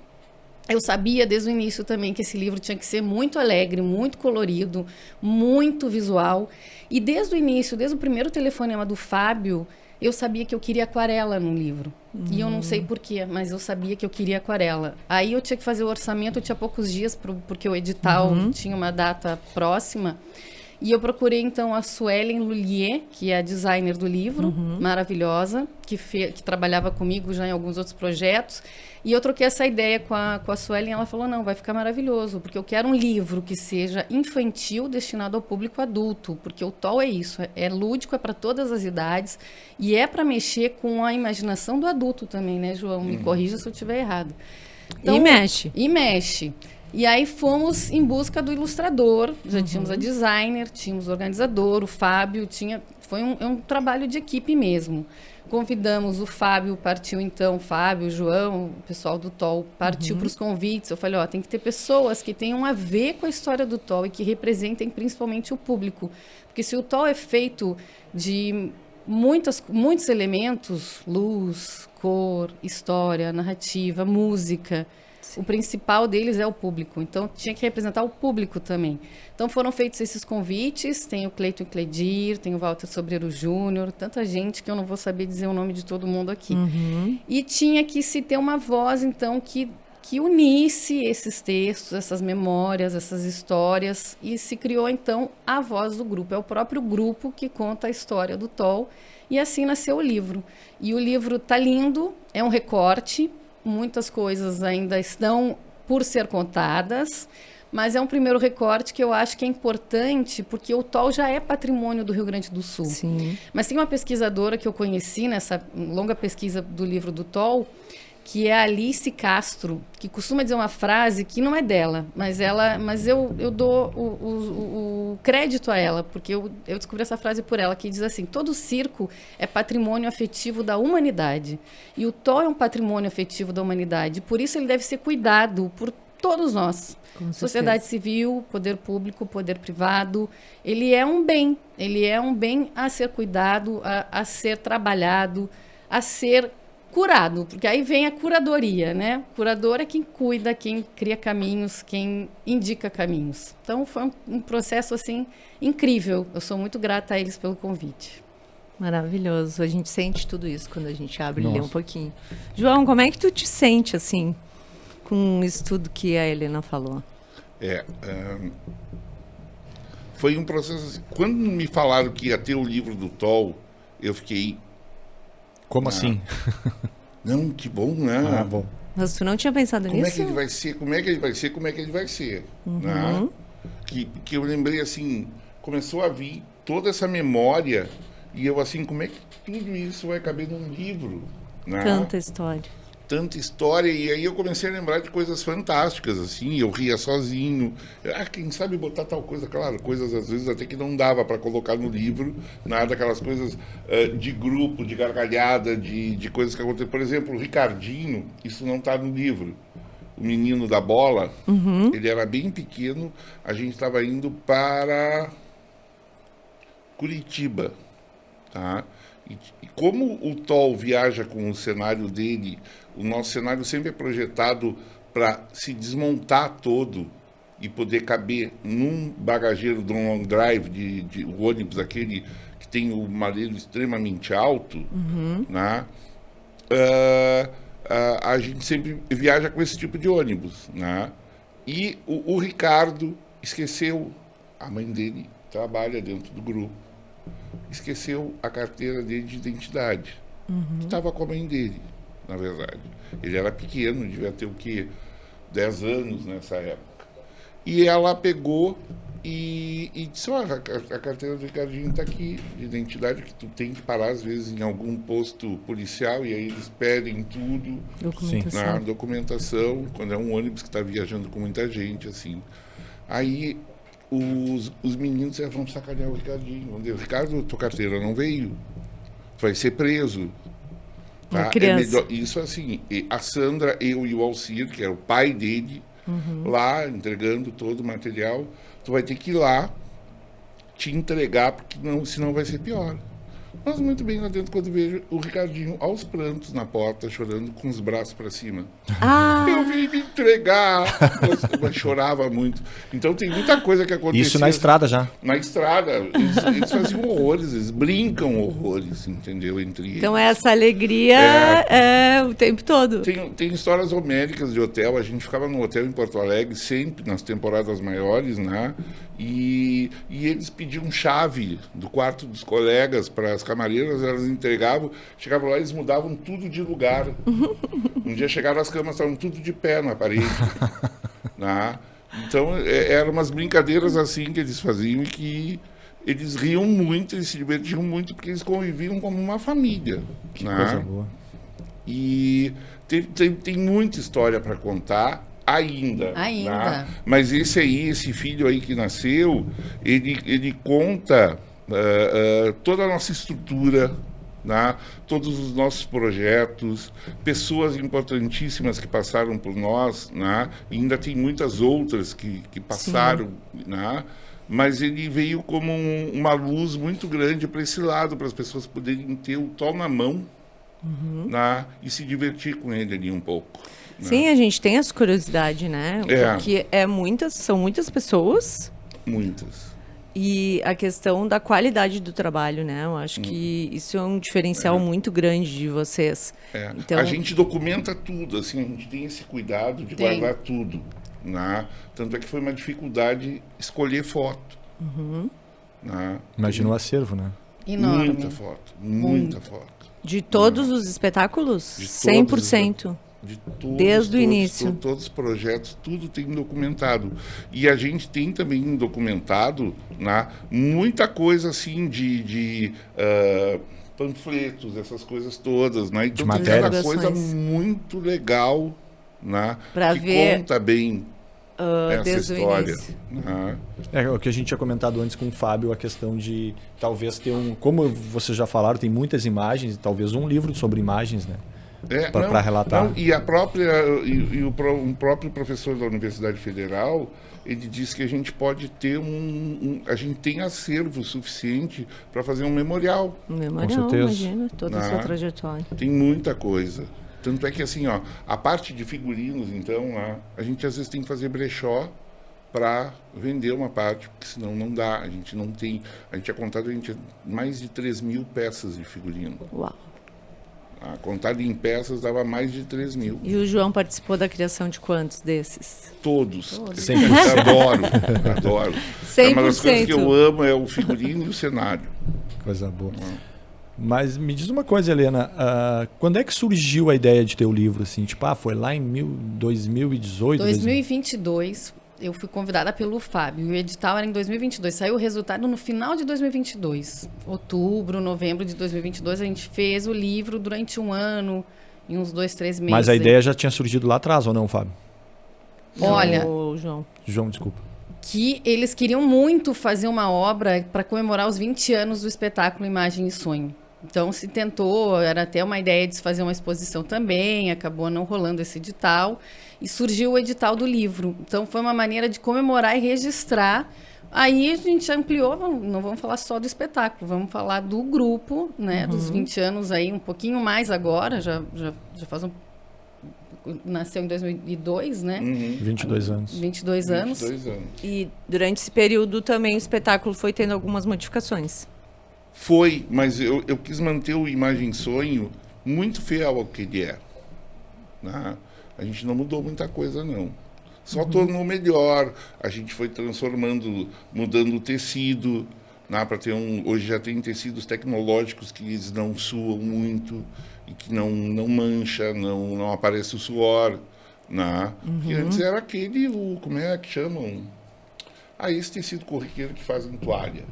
Eu sabia desde o início também que esse livro tinha que ser muito alegre, muito colorido, muito visual. E desde o início, desde o primeiro telefonema do Fábio, eu sabia que eu queria aquarela no livro. E eu não sei porquê, mas eu sabia que eu queria aquarela. Aí eu tinha que fazer o orçamento, eu tinha poucos dias, porque o edital tinha uma data próxima. E eu procurei, então, a Suelen Lullier, que é a designer do livro, maravilhosa, que trabalhava comigo já em alguns outros projetos. E eu troquei essa ideia com a Suelen, e ela falou, não, vai ficar maravilhoso, porque eu quero um livro que seja infantil, destinado ao público adulto, porque o Tol é isso, é lúdico, é para todas as idades, e é para mexer com a imaginação do adulto também, né, João? Me corrija se eu estiver errado. Então, E mexe. E mexe. E aí fomos em busca do ilustrador, já tínhamos a designer, tínhamos o organizador, o Fábio, foi um trabalho de equipe mesmo. Convidamos o Fábio, partiu então, Fábio, João, o pessoal do Tol, partiu para os convites. Eu falei, tem que ter pessoas que tenham a ver com a história do Tol e que representem principalmente o público. Porque se o Tol é feito de muitos elementos, luz, cor, história, narrativa, música, o principal deles é o público, então tinha que representar o público também. Então foram feitos esses convites, tem o Cleiton Cledir, tem o Walter Sobreiro Júnior, tanta gente que eu não vou saber dizer o nome de todo mundo aqui. E tinha que se ter uma voz, então, que unisse esses textos, essas memórias, essas histórias, e se criou, então, a voz do grupo. É o próprio grupo que conta a história do Tol, e assim nasceu o livro. E o livro tá lindo, é um recorte, muitas coisas ainda estão por ser contadas, mas é um primeiro recorte que eu acho que é importante, porque o Tol já é patrimônio do Rio Grande do Sul. Sim. Mas tem uma pesquisadora que eu conheci nessa longa pesquisa do livro do Tol, que é a Alice Castro, que costuma dizer uma frase que não é dela, mas eu dou o crédito a ela, porque eu descobri essa frase por ela, que diz assim, todo circo é patrimônio afetivo da humanidade. E o Tol é um patrimônio afetivo da humanidade, por isso ele deve ser cuidado por todos nós. Sociedade civil, poder público, poder privado, ele é um bem a ser cuidado, a ser trabalhado, a ser curado, porque aí vem a curadoria, né? Curador é quem cuida, quem cria caminhos, quem indica caminhos. Então foi um processo assim incrível. Eu sou muito grata a eles pelo convite. Maravilhoso. A gente sente tudo isso quando a gente abre e lê um pouquinho. João, como é que tu te sente assim com isso tudo que a Helena falou? Foi um processo assim, quando me falaram que ia ter o livro do Tol, eu fiquei... Como assim? Não, que bom, né? Ah, bom. Mas tu não tinha pensado Como é nisso? que ele vai ser? Como é que ele vai ser? Como é que ele vai ser? Né? Que eu lembrei assim, começou a vir toda essa memória e eu assim, como é que tudo isso vai caber num livro? Né? Tanta história. Tanta história, e aí eu comecei a lembrar de coisas fantásticas, assim, eu ria sozinho. Quem sabe botar tal coisa, claro, coisas às vezes até que não dava para colocar no livro, nada, aquelas coisas de grupo, de gargalhada, de coisas que acontecem. Por exemplo, o Ricardinho, isso não está no livro. O menino da bola, ele era bem pequeno, a gente estava indo para Curitiba, tá? E como o Tol viaja com o cenário dele, o nosso cenário sempre é projetado para se desmontar todo e poder caber num bagageiro de um long drive, de o ônibus aquele que tem o madeiro extremamente alto, né? A gente sempre viaja com esse tipo de ônibus, né? E o Ricardo esqueceu, a mãe dele trabalha dentro do grupo, esqueceu a carteira dele de identidade. Estava com a mãe dele, na verdade. Ele era pequeno, devia ter o quê? 10 anos nessa época. E ela pegou e disse, a carteira do Ricardinho está aqui, de identidade, que tu tem que parar, às vezes, em algum posto policial, e aí eles pedem tudo. Documentação. Na documentação, quando é um ônibus que está viajando com muita gente, assim. Aí os meninos vão sacanear o Ricardinho. Vão dizer, Ricardo, tua carteira não veio. Tu vai ser preso. Tá? Uma criança. Melhor, isso assim, a Sandra, eu e o Alcir, que era o pai dele, lá entregando todo o material, tu vai ter que ir lá te entregar, porque senão vai ser pior. Mas muito bem lá dentro, quando vejo o Ricardinho aos prantos na porta, chorando com os braços para cima. Eu vim me entregar. Eu chorava muito. Então tem muita coisa que acontecia. Isso na estrada já. Na estrada. Eles faziam horrores, eles brincam horrores, entendeu? Entre eles. Então essa alegria é o tempo todo. Tem histórias homéricas de hotel. A gente ficava no hotel em Porto Alegre, sempre nas temporadas maiores, né? E eles pediam chave do quarto dos colegas para as camareiras, elas entregavam, chegavam lá e eles mudavam tudo de lugar. Um dia chegaram, as camas estavam tudo de pé na parede. Né? Então, eram umas brincadeiras assim que eles faziam e que eles riam muito, eles se divertiam muito, porque eles conviviam como uma família. Que né? coisa boa. E tem muita história para contar. Ainda. Né? Mas esse filho aí que nasceu, ele conta toda a nossa estrutura, né? Todos os nossos projetos, pessoas importantíssimas que passaram por nós, né? E ainda tem muitas outras que passaram, né? Mas ele veio como uma luz muito grande para esse lado, para as pessoas poderem ter o Tol na mão, né? E se divertir com ele ali um pouco. Sim, a gente tem essa curiosidade, né? Porque são muitas pessoas. Muitas. E a questão da qualidade do trabalho, né? Eu acho que isso é um diferencial muito grande de vocês. Então, a gente documenta tudo, assim, a gente tem esse cuidado de guardar tudo. Né? Tanto é que foi uma dificuldade escolher foto. Né? Imagina o acervo, né? Enorme. Muita foto. De todos os espetáculos? De 100%. De todos, desde o início. Todos os projetos, tudo tem documentado. E a gente tem também documentado, né, muita coisa assim de panfletos, essas coisas todas. Né? Então tem uma coisa muito legal, né, que ver, conta bem essa história. Né? É o que a gente tinha comentado antes com o Fábio, a questão de talvez ter como vocês já falaram, tem muitas imagens, talvez um livro sobre imagens, né? Para relatar. Não, e a própria um próprio professor da Universidade Federal, ele disse que a gente pode ter a gente tem acervo suficiente para fazer um memorial. Um memorial, com certeza. Imagina, toda a sua trajetória. Tem muita coisa. Tanto é que assim, a parte de figurinos, então, a gente às vezes tem que fazer brechó para vender uma parte, porque senão não dá. A gente não tem. A gente tinha contado mais de 3.000 peças de figurino. Uau! Contado em peças dava mais de 3.000. E o João participou da criação de quantos desses? Todos. 100%. Adoro. 100%. Uma das coisas que eu amo é o figurino e o cenário. Coisa boa. Mas me diz uma coisa, Helena, quando é que surgiu a ideia de ter o livro? Assim, tipo, foi lá em 2018? 2022, eu fui convidada pelo Fábio. O edital era em 2022. Saiu o resultado no final de 2022. Outubro, novembro de 2022, a gente fez o livro durante um ano, em uns 2, 3 meses. Mas a ideia já tinha surgido lá atrás, ou não, Fábio? Olha, João, desculpa. Que eles queriam muito fazer uma obra para comemorar os 20 anos do espetáculo Imagem e Sonho. Então se tentou, era até uma ideia de se fazer uma exposição também, acabou não rolando esse edital e surgiu o edital do livro. Então foi uma maneira de comemorar e registrar. Aí a gente ampliou, não vamos falar só do espetáculo, vamos falar do grupo, né, dos 20 anos aí, um pouquinho mais agora, já faz nasceu em 2002, né? 22 anos. 22 anos. 22 anos. E durante esse período também o espetáculo foi tendo algumas modificações. Foi, mas eu quis manter o Imagem e Sonho muito fiel ao que ele é. Né? A gente não mudou muita coisa, não. Só tornou melhor. A gente foi transformando, mudando o tecido. Né? Para ter hoje já tem tecidos tecnológicos que eles não suam muito e que não mancha, não aparece o suor. Né? Que antes era aquele, como é que chamam? Esse tecido corriqueiro que fazem toalha.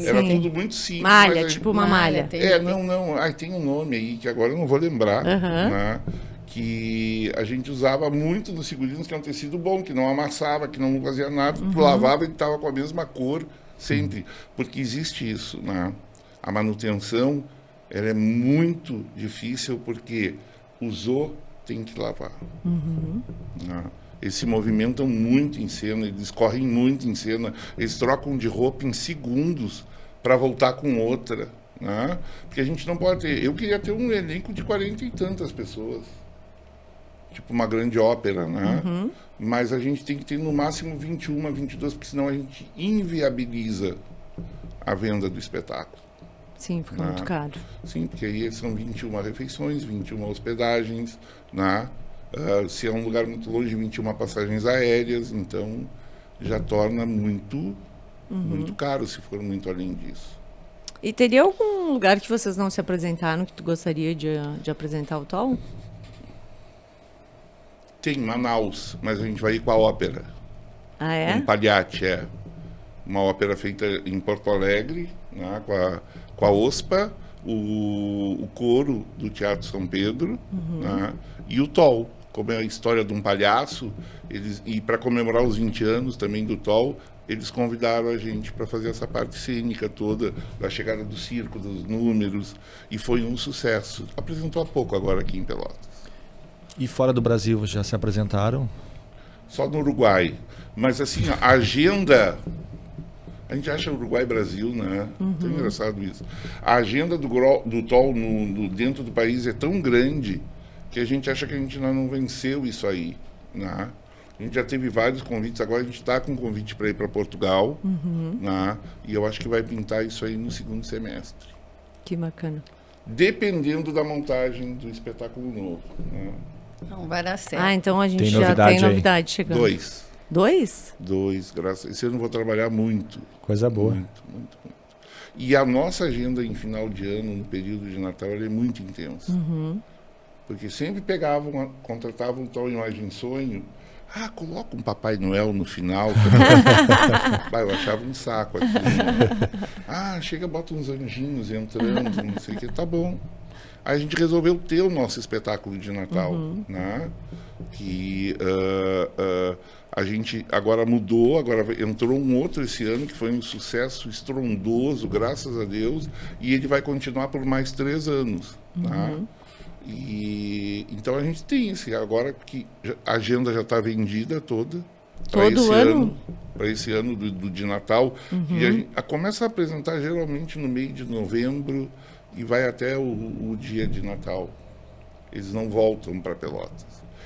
Era tudo muito simples. Malha, tipo uma malha. Tem um nome aí que agora eu não vou lembrar. Né? Que a gente usava muito nos figurinos, que é um tecido bom, que não amassava, que não fazia nada. Tu lavava e estava com a mesma cor sempre. Porque existe isso. Né? A manutenção ela é muito difícil porque usou, tem que lavar. Né? Eles se movimentam muito em cena, eles correm muito em cena, eles trocam de roupa em segundos para voltar com outra. Né? Porque a gente não pode ter... Eu queria ter um elenco de 40 e tantas pessoas. Tipo uma grande ópera, né? Mas a gente tem que ter no máximo 21, 22, porque senão a gente inviabiliza a venda do espetáculo. Sim, fica muito caro. Sim, porque aí são 21 refeições, 21 hospedagens, né? Se é um lugar muito longe, 21 passagens aéreas, então já torna muito caro se for muito além disso. E teria algum lugar que vocês não se apresentaram que tu gostaria de apresentar o Tol? Tem Manaus, mas a gente vai ir com a ópera. Ah, é? Um Palhate, uma ópera feita em Porto Alegre, né, com a OSPA, o coro do Teatro São Pedro, né, e o Tol. Como é a história de um palhaço, e para comemorar os 20 anos também do Tol, eles convidaram a gente para fazer essa parte cênica toda, da chegada do circo, dos números, e foi um sucesso. Apresentou há pouco agora aqui em Pelotas. E fora do Brasil, já se apresentaram? Só no Uruguai. Mas assim, a agenda... A gente acha Uruguai e Brasil, né? Tão engraçado isso. A agenda do Tol dentro do país é tão grande que a gente acha que a gente ainda não venceu isso aí, né? A gente já teve vários convites, agora a gente está com um convite para ir para Portugal, né? E eu acho que vai pintar isso aí no segundo semestre. Que bacana. Dependendo da montagem do espetáculo novo, né? Não vai dar certo. Ah, então a gente Tem já novidade tem aí? novidade chegando. 2, graças. Esse ano eu vou trabalhar muito. Coisa boa. Muito. E a nossa agenda em final de ano, no período de Natal, ela é muito intensa. Porque sempre contratavam um Tol Imagem e Sonho. Coloca um Papai Noel no final. Eu achava um saco aqui. Chega, bota uns anjinhos entrando, não sei o que, tá bom. Aí a gente resolveu ter o nosso espetáculo de Natal, né? Que a gente agora mudou, agora entrou um outro esse ano, que foi um sucesso estrondoso, graças a Deus, e ele vai continuar por mais 3 anos, né? E então a gente tem esse, agora que a agenda já está vendida toda. Todo ano? Para esse ano de Natal. E a gente começa a apresentar geralmente no meio de novembro e vai até o dia de Natal. Eles não voltam para Pelotas.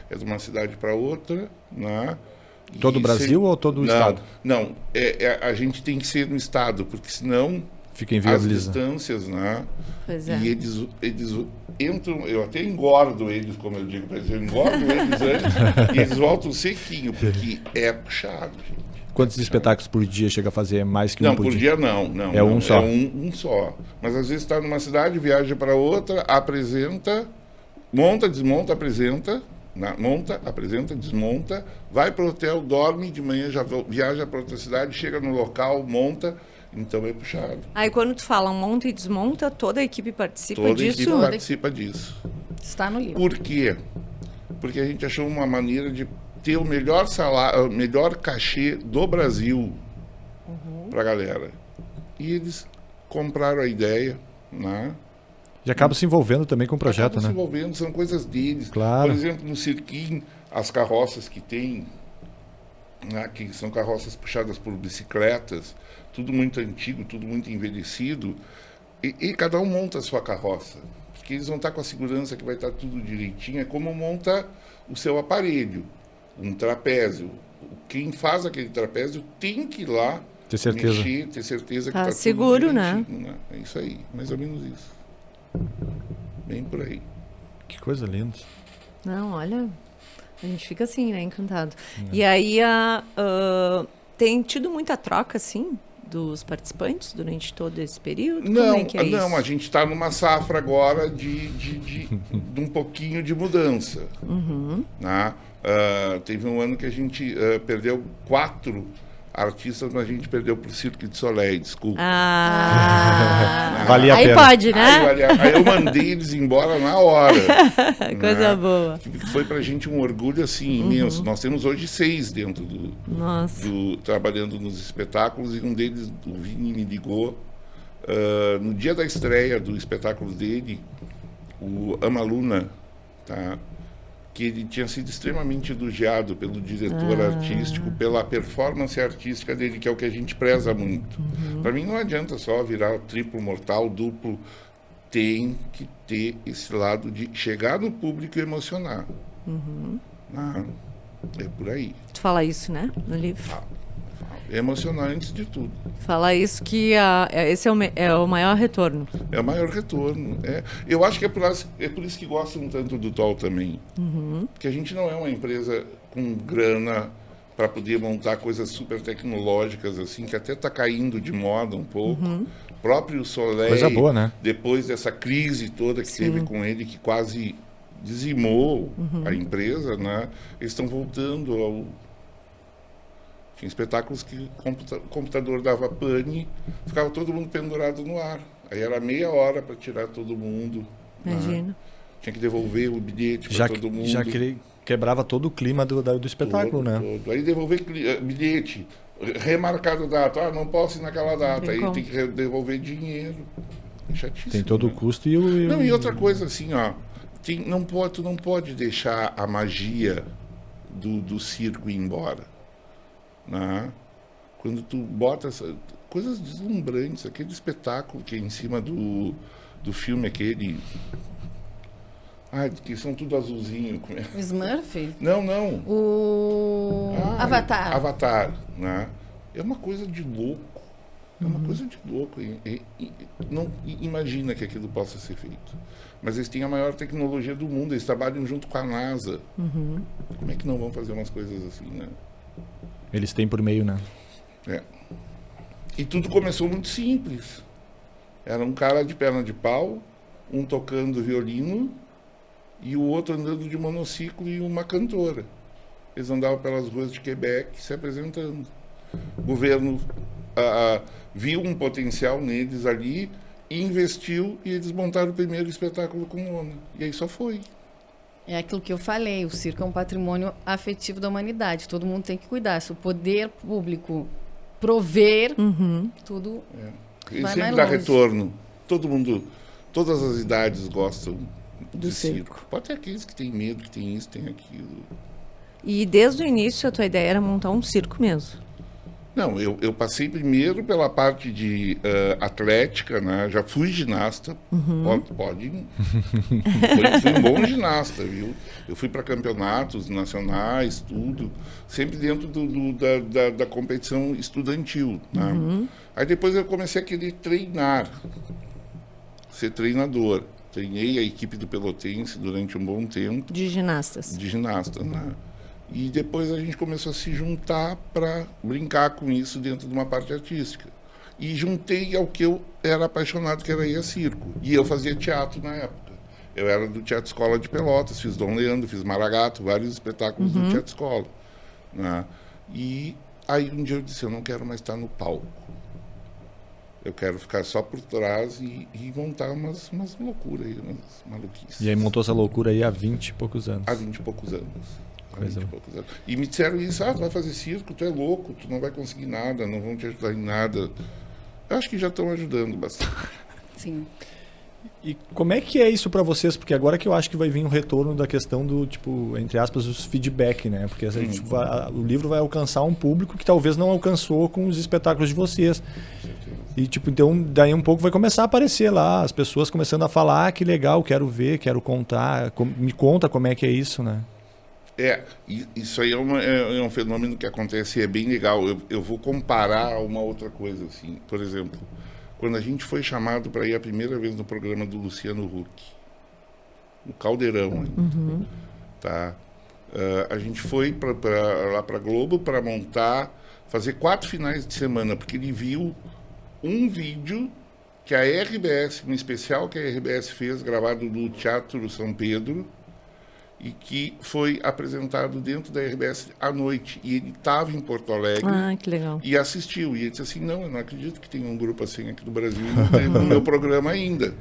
É de uma cidade para outra, né? Todo o Brasil ou todo o estado? Não, a gente tem que ser no estado, porque senão fica as inviabilizado. distâncias, né? Pois é. E eles entram, eu até engordo eles, como eu digo, eu engordo eles antes, e eles voltam sequinho, porque é puxado, gente. Quantos espetáculos por dia chega a fazer? Mais que um Não, por por dia? dia não. É um só? É um só. Mas às vezes está numa cidade, viaja para outra, apresenta, monta, desmonta, apresenta, monta, apresenta, desmonta, vai para o hotel, dorme, de manhã já viaja para outra cidade, chega no local, monta, então é puxado. Aí quando tu fala monta e desmonta, toda a equipe participa Toda a disso? equipe participa disso. Está no livro. Por quê? Porque a gente achou uma maneira de ter o melhor salário, o melhor cachê do Brasil para a galera. E eles compraram a ideia, né? E acaba se envolvendo também com o projeto, Acabam né? se envolvendo, são coisas deles. Claro. Por exemplo, no Cirquim, as carroças que tem, né, que são carroças puxadas por bicicletas, tudo muito antigo, tudo muito envelhecido, e cada um monta a sua carroça. Porque eles vão estar com a segurança que vai estar tudo direitinho, é como monta o seu aparelho, um trapézio. Quem faz aquele trapézio tem que ir lá Ter certeza. mexer, ter certeza que Tá está seguro, tudo né? direitinho, né? É isso aí, mais ou menos isso. Bem por aí. Que coisa linda. Não, olha, a gente fica assim, né, encantado. E aí, tem tido muita troca, assim, dos participantes durante todo esse período? Como Não, é que é não, isso? a gente está numa safra agora de um pouquinho de mudança. Né? Teve um ano que a gente perdeu 4 artistas, mas a gente perdeu para o Cirque du Soleil, desculpa. Valia a Aí pena. pode, né? Aí eu mandei eles embora na hora. Coisa né? boa. Foi pra gente um orgulho assim imenso. Nós temos hoje 6 dentro Nossa. trabalhando nos espetáculos, e um deles, o Vini, me ligou no dia da estreia do espetáculo dele, o Amaluna, tá? Que ele tinha sido extremamente elogiado pelo diretor artístico, pela performance artística dele, que é o que a gente preza muito. Para mim não adianta só virar triplo mortal, duplo. Tem que ter esse lado de chegar no público e emocionar. É por aí. Tu fala isso, né, no livro? É emocionar antes de tudo. Fala isso que esse é o maior retorno. É o maior retorno. Eu acho que é por isso que gostam tanto do TOL também. Porque a gente não é uma empresa com grana para poder montar coisas super tecnológicas, assim, que até está caindo de moda um pouco. O próprio Soleil, Coisa boa, né? depois dessa crise toda que teve com ele, que quase dizimou a empresa, né? Eles estão voltando ao... Tinha espetáculos que o computador dava pane, ficava todo mundo pendurado no ar. Aí era meia hora para tirar todo mundo. Imagina. Né? Tinha que devolver o bilhete para todo mundo. Já quebrava todo o clima do espetáculo, né? Todo. Aí devolver bilhete, remarcado data. Não posso ir naquela data. Aí tem que devolver dinheiro. É chatíssimo. Tem todo o né? custo Não, e outra coisa assim, ó. Tu não pode deixar a magia do circo ir embora. Né? Quando tu bota coisas deslumbrantes, aquele espetáculo que é em cima do filme aquele, que são tudo azulzinho. O Smurf? Não. O Avatar. Avatar, né? É uma coisa de louco. É uma coisa de louco. Não imagina que aquilo possa ser feito. Mas eles têm a maior tecnologia do mundo, eles trabalham junto com a NASA. Como é que não vão fazer umas coisas assim, né? Eles têm por meio, né? E tudo começou muito simples. Era um cara de perna de pau, um tocando violino e o outro andando de monociclo e uma cantora. Eles andavam pelas ruas de Quebec se apresentando. O governo viu um potencial neles ali, investiu e eles montaram o primeiro espetáculo com lona. E aí só foi. É aquilo que eu falei, o circo é um patrimônio afetivo da humanidade. Todo mundo tem que cuidar. Se o poder público prover, tudo Ele vai sempre mais dá longe. retorno. Todo mundo, todas as idades gostam Do de circo. Pode ter aqueles que têm medo, que têm isso, têm aquilo. E desde o início a tua ideia era montar um circo mesmo. Não, eu passei primeiro pela parte de atlética, né? Já fui ginasta, pode fui um bom ginasta, viu? Eu fui para campeonatos nacionais, tudo, sempre dentro da competição estudantil, né? Aí depois eu comecei a querer treinar, ser treinador. Treinei a equipe do Pelotense durante um bom tempo. De ginastas. De ginasta, né? E depois a gente começou a se juntar para brincar com isso dentro de uma parte artística. E juntei ao que eu era apaixonado, que era ir a circo. E eu fazia teatro na época. Eu era do Teatro Escola de Pelotas, fiz Dom Leandro, fiz Maragato, vários espetáculos do Teatro Escola. Né? E aí um dia eu disse, eu não quero mais estar no palco. Eu quero ficar só por trás e montar umas loucuras aí, umas maluquices. E aí montou essa loucura aí há 20 e poucos anos. Há 20 e poucos anos. Coisa. E me disseram isso, tu vai fazer circo, tu é louco, tu não vai conseguir nada, não vão te ajudar em nada. Eu acho que já estão ajudando bastante. Sim. E como é que é isso pra vocês? Porque agora que eu acho que vai vir um retorno da questão do, tipo, entre aspas, os feedback, né? Porque a gente o livro vai alcançar um público que talvez não alcançou com os espetáculos de vocês. E, tipo, então, daí um pouco vai começar a aparecer lá, as pessoas começando a falar, que legal, quero ver, quero contar, me conta como é que é isso, né? Isso aí é um fenômeno que acontece e é bem legal. Eu vou comparar a uma outra coisa, assim. Por exemplo, quando a gente foi chamado para ir a primeira vez no programa do Luciano Huck, no Caldeirão, tá? A gente foi lá para Globo para fazer 4 finais de semana, porque ele viu um vídeo que a RBS, um especial que a RBS fez, gravado no Teatro São Pedro, e que foi apresentado dentro da RBS à noite. E ele estava em Porto Alegre. Ah, que legal. E assistiu. E ele disse assim, não, eu não acredito que tem um grupo assim aqui do Brasil e não teve no meu programa ainda.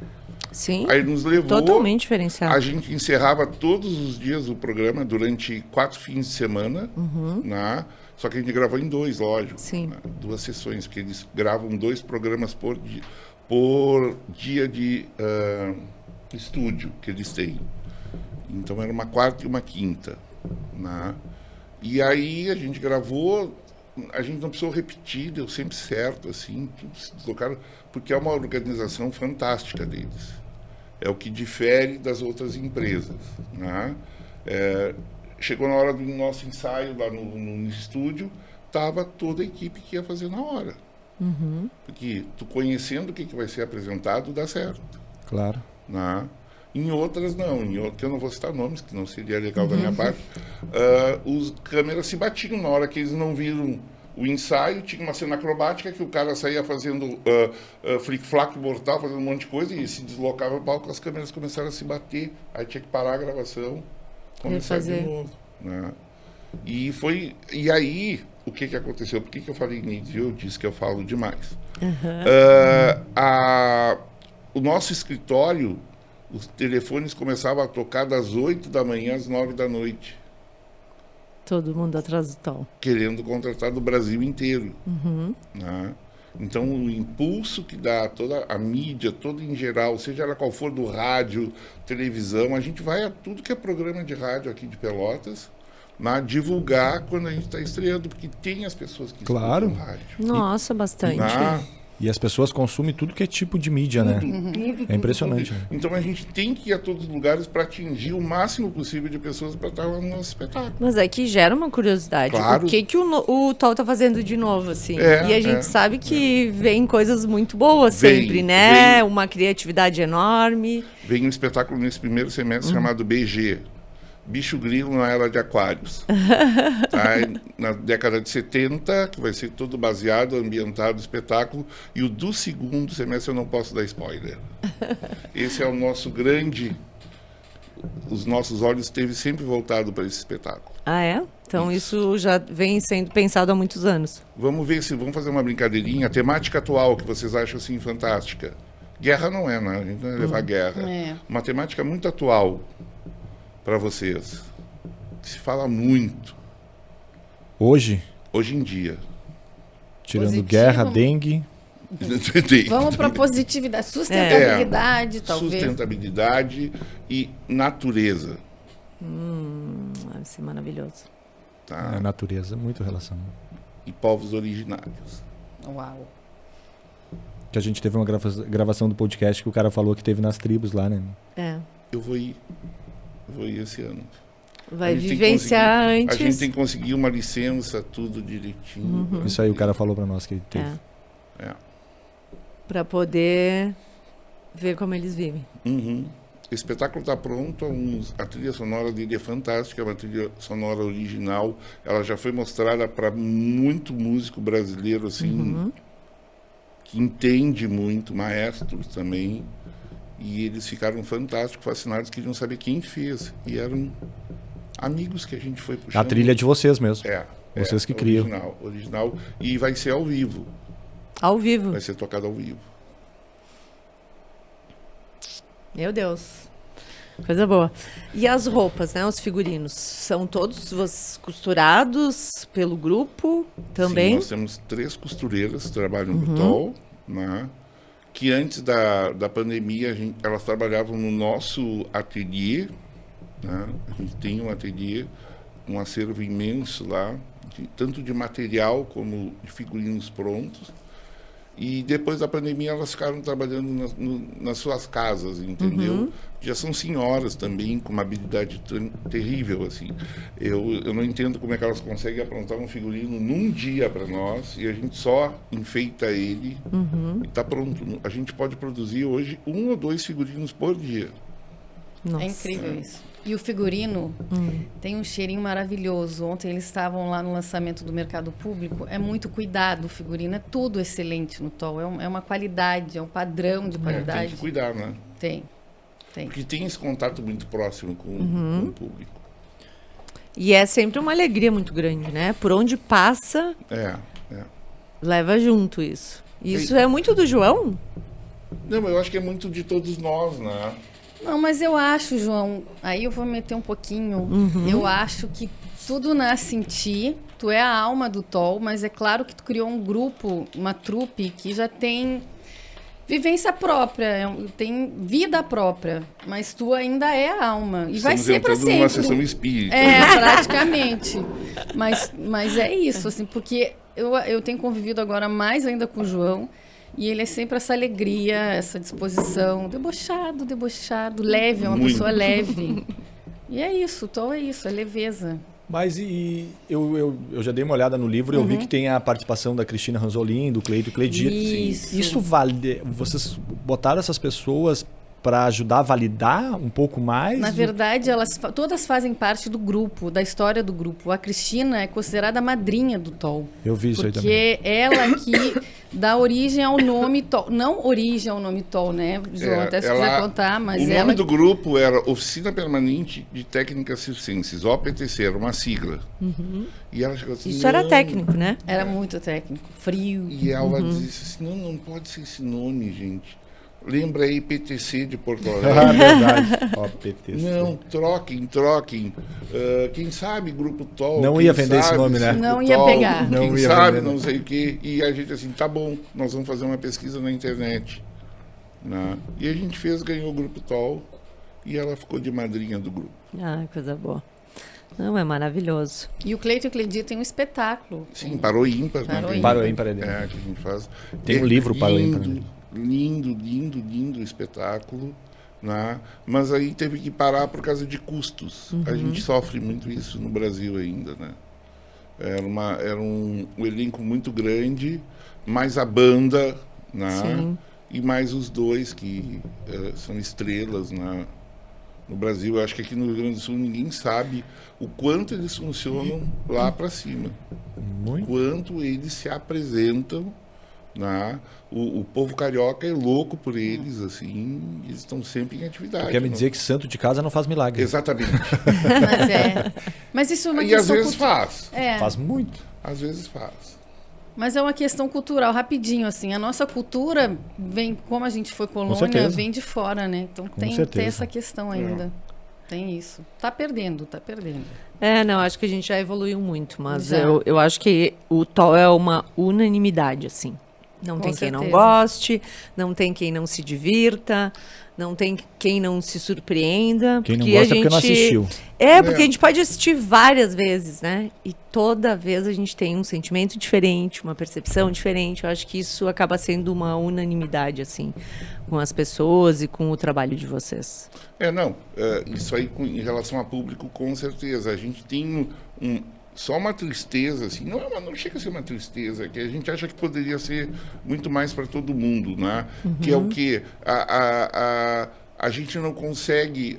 Sim, Aí nos levou... totalmente diferenciado. A gente encerrava todos os dias o programa durante 4 fins de semana, né? Só que a gente gravou em 2, lógico. Sim. Né? 2 sessões, porque eles gravam 2 programas por dia de estúdio que eles têm. Então era uma quarta e uma quinta. Né? E aí a gente gravou, a gente não precisou repetir, deu sempre certo, assim, tudo se deslocaram, porque é uma organização fantástica deles. É o que difere das outras empresas. Né? Chegou na hora do nosso ensaio lá no estúdio, estava toda a equipe que ia fazer na hora. Porque tu conhecendo o que vai ser apresentado, dá certo. Claro. Né? Em outras, não. Que eu não vou citar nomes, que não seria legal da minha parte. Os câmeras se batiam na hora que eles não viram o ensaio. Tinha uma cena acrobática que o cara saía fazendo flic-flac mortal, fazendo um monte de coisa, e se deslocava o palco, as câmeras começaram a se bater. Aí tinha que parar a gravação, começar de novo. Né? E aí, o que aconteceu? Por que eu falei nisso? Eu disse que eu falo demais. O nosso escritório, os telefones começavam a tocar das 8 da manhã às 9 da noite. Todo mundo atrás do tal. Querendo contratar do Brasil inteiro. Né? Então, o impulso que dá toda a mídia, toda em geral, seja ela qual for, do rádio, televisão, a gente vai a tudo que é programa de rádio aqui de Pelotas, divulgar quando a gente está estreando, porque tem as pessoas que Claro. escutam rádio. Nossa, bastante. E as pessoas consumem tudo que é tipo de mídia, né? É impressionante. Tudo. Então a gente tem que ir a todos os lugares para atingir o máximo possível de pessoas para estar lá no nosso espetáculo. Mas é que gera uma curiosidade. Claro. O que o Tol tá fazendo de novo, assim? E a gente sabe que vem coisas muito boas sempre, né? Uma criatividade enorme. Vem um espetáculo nesse primeiro semestre chamado BG. Bicho Grilo na Era de Aquários. Na década de 70, que vai ser todo baseado, ambientado, espetáculo. E o do segundo semestre eu não posso dar spoiler. Esse é o nosso grande... Os nossos olhos esteve sempre voltados para esse espetáculo. Ah, é? Então isso já vem sendo pensado há muitos anos. Vamos fazer uma brincadeirinha. A temática atual que vocês acham assim fantástica. Guerra não é, né? A gente não vai levar guerra. Uma temática muito atual para vocês. Se fala muito. Hoje em dia. Tirando Positivo. guerra, dengue. Vamos para positividade, sustentabilidade, talvez. Sustentabilidade e natureza. Deve ser maravilhoso. Tá? A natureza, muito relação. E povos originários. Uau. Que a gente teve uma gravação do podcast que o cara falou que teve nas tribos lá, né? Eu vou ir esse ano. Vai vivenciar antes. A gente tem que conseguir uma licença, tudo direitinho. Isso aí o cara falou pra nós que ele teve. Pra poder ver como eles vivem. espetáculo está pronto, a trilha sonora dele é fantástica, é uma trilha sonora original, ela já foi mostrada para muito músico brasileiro, assim, que entende muito, maestros também, e eles ficaram fantásticos, fascinados, queriam saber quem fez, e eram amigos que a gente foi puxando. A trilha é de vocês mesmo. Vocês que criam. Original, e vai ser ao vivo. Ao vivo. Vai ser tocado ao vivo. Meu Deus. Coisa boa. E as roupas, né? Os figurinos, são todos costurados pelo grupo também? Sim, nós temos 3 costureiras que trabalham no TOL, né? Que antes da pandemia elas trabalhavam no nosso ateliê, né? A gente tem um ateliê, um acervo imenso lá, tanto de material como de figurinos prontos. E depois da pandemia elas ficaram trabalhando nas suas casas, entendeu? Já são senhoras também, com uma habilidade terrível, assim. Eu não entendo como é que elas conseguem aprontar um figurino num dia para nós e a gente só enfeita ele e está pronto. A gente pode produzir hoje 1 ou 2 figurinos por dia. Nossa. É incrível isso. E o figurino tem um cheirinho maravilhoso. Ontem eles estavam lá no lançamento do Mercado Público. É muito cuidado o figurino, é tudo excelente no TOL. É uma qualidade, é um padrão de qualidade. Tem que cuidar, né? Tem. Porque tem esse contato muito próximo com o público. E é sempre uma alegria muito grande, né? Por onde passa, leva junto isso. Isso é muito do João? Não, eu acho que é muito de todos nós, né? Não, mas eu acho, João, aí eu vou meter um pouquinho. Eu acho que tudo nasce em ti, tu é a alma do TOL, mas é claro que tu criou um grupo, uma trupe que já tem vivência própria, tem vida própria, mas tu ainda é a alma. E vai ser para sempre. Uma sessão espírita. Praticamente. Mas é isso, assim, porque eu tenho convivido agora mais ainda com o João. E ele é sempre essa alegria, essa disposição, debochado, leve, é uma pessoa leve. E é isso, o TOL é isso, é leveza. Mas eu já dei uma olhada no livro e eu vi que tem a participação da Cristina Ranzolin, do Cleito Cledir. Isso vale. Vocês botaram essas pessoas para ajudar a validar um pouco mais? Na verdade, todas fazem parte do grupo, da história do grupo. A Cristina é considerada a madrinha do TOL. Eu vi isso aí também. Porque ela que dá origem ao nome TOL. Não origem ao nome TOL, né, João? Até se quiser contar, mas o nome do grupo era Oficina Permanente de Técnicas Circenses, OPTC, era uma sigla. E ela chegou assim, isso era técnico, né? Era muito técnico, frio. E ela disse assim, não pode ser esse nome, gente. Lembra aí PTC de Porto Alegre? Verdade. PTC. Não, troquem. Quem sabe Grupo TOL. Não ia vender esse nome, né? Não ia pegar. Quem sabe, não sei o quê. E a gente assim, tá bom, nós vamos fazer uma pesquisa na internet. Né? E a gente ganhou o Grupo TOL e ela ficou de madrinha do grupo. Ah, coisa boa. Não, é maravilhoso. E o Cleito e o Cledir tem um espetáculo. Sim, Parou Ímpar. Parou Ímpar é dele. Que a gente faz. Tem um livro Parou Ímpar. Lindo espetáculo, né? Mas aí teve que parar por causa de custos. A gente sofre muito isso no Brasil ainda, né? Era um elenco muito grande, mais a banda, né? Sim. E mais os 2 que são estrelas, né? No Brasil. Eu acho que aqui no Rio Grande do Sul ninguém sabe o quanto eles funcionam lá para cima. Quanto eles se apresentam. Né? O povo carioca é louco por eles, assim, eles estão sempre em atividade. Quer me dizer que santo de casa não faz milagre. Exatamente. Mas isso é uma e questão... às vezes faz. Faz muito. Às vezes faz. Mas é uma questão cultural, rapidinho, assim. A nossa cultura vem, como a gente foi colônia, vem de fora, né? Então tem essa questão ainda. Tem isso. Tá perdendo. Não, acho que a gente já evoluiu muito, mas eu acho que o TOL é uma unanimidade, assim. Não tem quem não goste, não tem quem não se divirta, não tem quem não se surpreenda. Quem não gosta porque não assistiu. Porque a gente pode assistir várias vezes, né? E toda vez a gente tem um sentimento diferente, uma percepção diferente. Eu acho que isso acaba sendo uma unanimidade, assim, com as pessoas e com o trabalho de vocês. Isso aí em relação a público, com certeza. A gente tem só uma tristeza, assim, não chega a ser uma tristeza, que a gente acha que poderia ser muito mais para todo mundo, né? Que é o quê? a gente não consegue,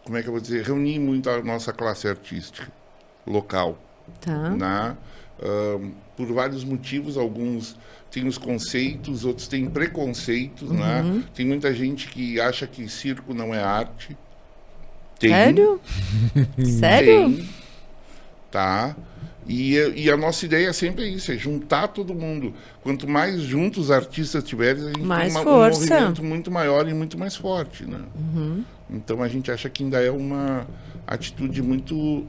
como é que eu vou dizer, reunir muito a nossa classe artística local. Tá. Né? Por vários motivos, alguns têm os conceitos, outros têm preconceitos. Né? Tem muita gente que acha que circo não é arte. Tem, Sério? Sério? tem, tá? E a nossa ideia sempre é isso, é juntar todo mundo. Quanto mais juntos os artistas tiverem, a gente Mais tem um força. movimento muito maior e muito mais forte. Né? Então a gente acha que ainda é uma atitude muito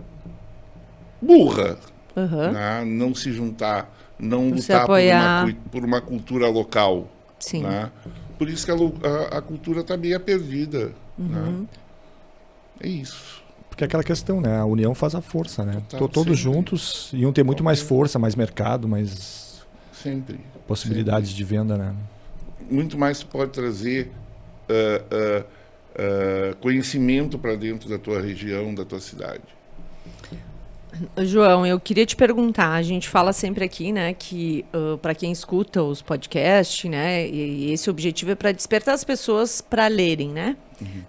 burra. Aham. Né? Não se juntar, não Não se lutar apoiar. por uma cultura local. Sim. Né? Por isso que a cultura está meio perdida. Né? É isso. Porque é aquela questão, né? A união faz a força, né? Tá, Todos sempre. juntos iam ter muito mais força, mais mercado, mais Sempre. possibilidades de venda, né? Muito mais pode trazer conhecimento para dentro da tua região, da tua cidade. João, eu queria te perguntar, a gente fala sempre aqui, né, que para quem escuta os podcasts, né, e esse objetivo é para despertar as pessoas para lerem, né?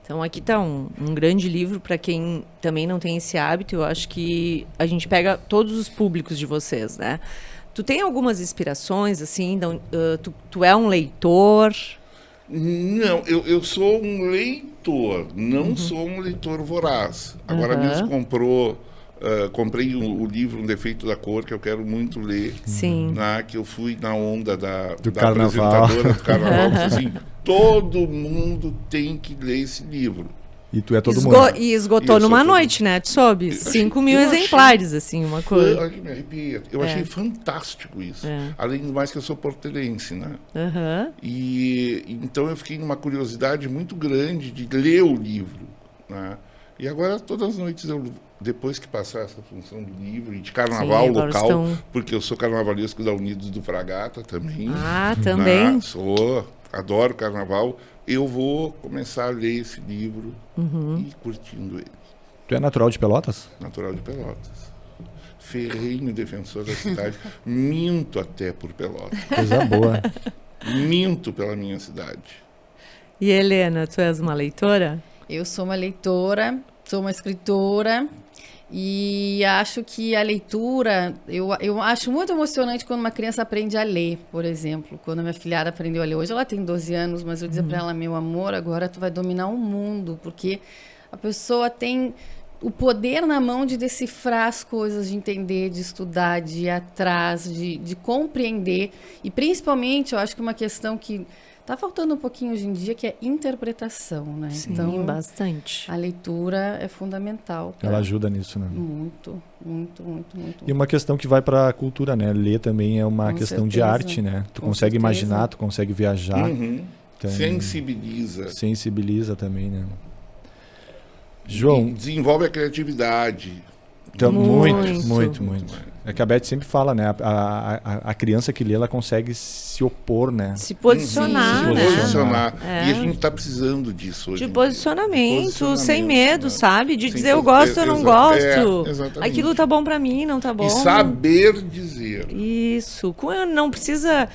Então aqui está um grande livro para quem também não tem esse hábito. Eu acho que a gente pega todos os públicos de vocês, né? Tu tem algumas inspirações, assim, então, tu é um leitor? Não, eu sou um leitor, não sou um leitor voraz. Agora mesmo comprei o livro Um Defeito da Cor, que eu quero muito ler. Sim. Né, que eu fui na onda da carnaval. apresentadora do carnaval. Disse assim, todo mundo tem que ler esse livro. E tu é todo mundo. E esgotou Isso, numa todo noite, né? Tu soube? achei- 5 mil eu achei- exemplares, assim, uma coisa. Olha que me arrepia. Eu achei fantástico isso. É. Além do mais que eu sou portelense, né? Aham. E então eu fiquei numa curiosidade muito grande de ler o livro, né? E agora todas as noites depois que passar essa função do livro e de carnaval Sim, agora local, estão- porque eu sou carnavalesco da Unidos do Fragata também. Ah, também? Né? Adoro carnaval. Eu vou começar a ler esse livro e ir curtindo ele. Tu é natural de Pelotas? Natural de Pelotas. Ferrenho defensor da cidade. Minto até por Pelotas. Coisa boa. Minto pela minha cidade. E Helena, tu és uma leitora? Eu sou uma leitora, sou uma escritora e acho que a leitura, eu acho muito emocionante quando uma criança aprende a ler, por exemplo. Quando a minha filhada aprendeu a ler, hoje ela tem 12 anos, mas eu dizia para ela, meu amor, agora tu vai dominar o mundo, porque a pessoa tem o poder na mão de decifrar as coisas, de entender, de estudar, de ir atrás, de compreender. E principalmente, eu acho que uma questão que está faltando um pouquinho hoje em dia, que é interpretação, né? Sim, Então, bastante. a leitura é fundamental. Ela ajuda nisso, né? Muito, muito, muito, muito. E uma questão que vai para a cultura, né? Ler também é uma Com questão de certeza. arte, né? Tu Com consegue certeza. imaginar, tu consegue viajar, Então, Sensibiliza. sensibiliza também, né? João, Desenvolve a criatividade. então, Muito. muito. É que a Beth sempre fala, né? A criança que lê, ela consegue se opor, né? Se posicionar, Sim, né? Posicionar. É. E a gente está precisando disso hoje. De em dia. posicionamento, sem medo, né? sabe? De Sem dizer eu poder- gosto ou não gosto. exatamente. Aquilo tá bom pra mim, não tá bom. E saber dizer. Isso. Não precisa...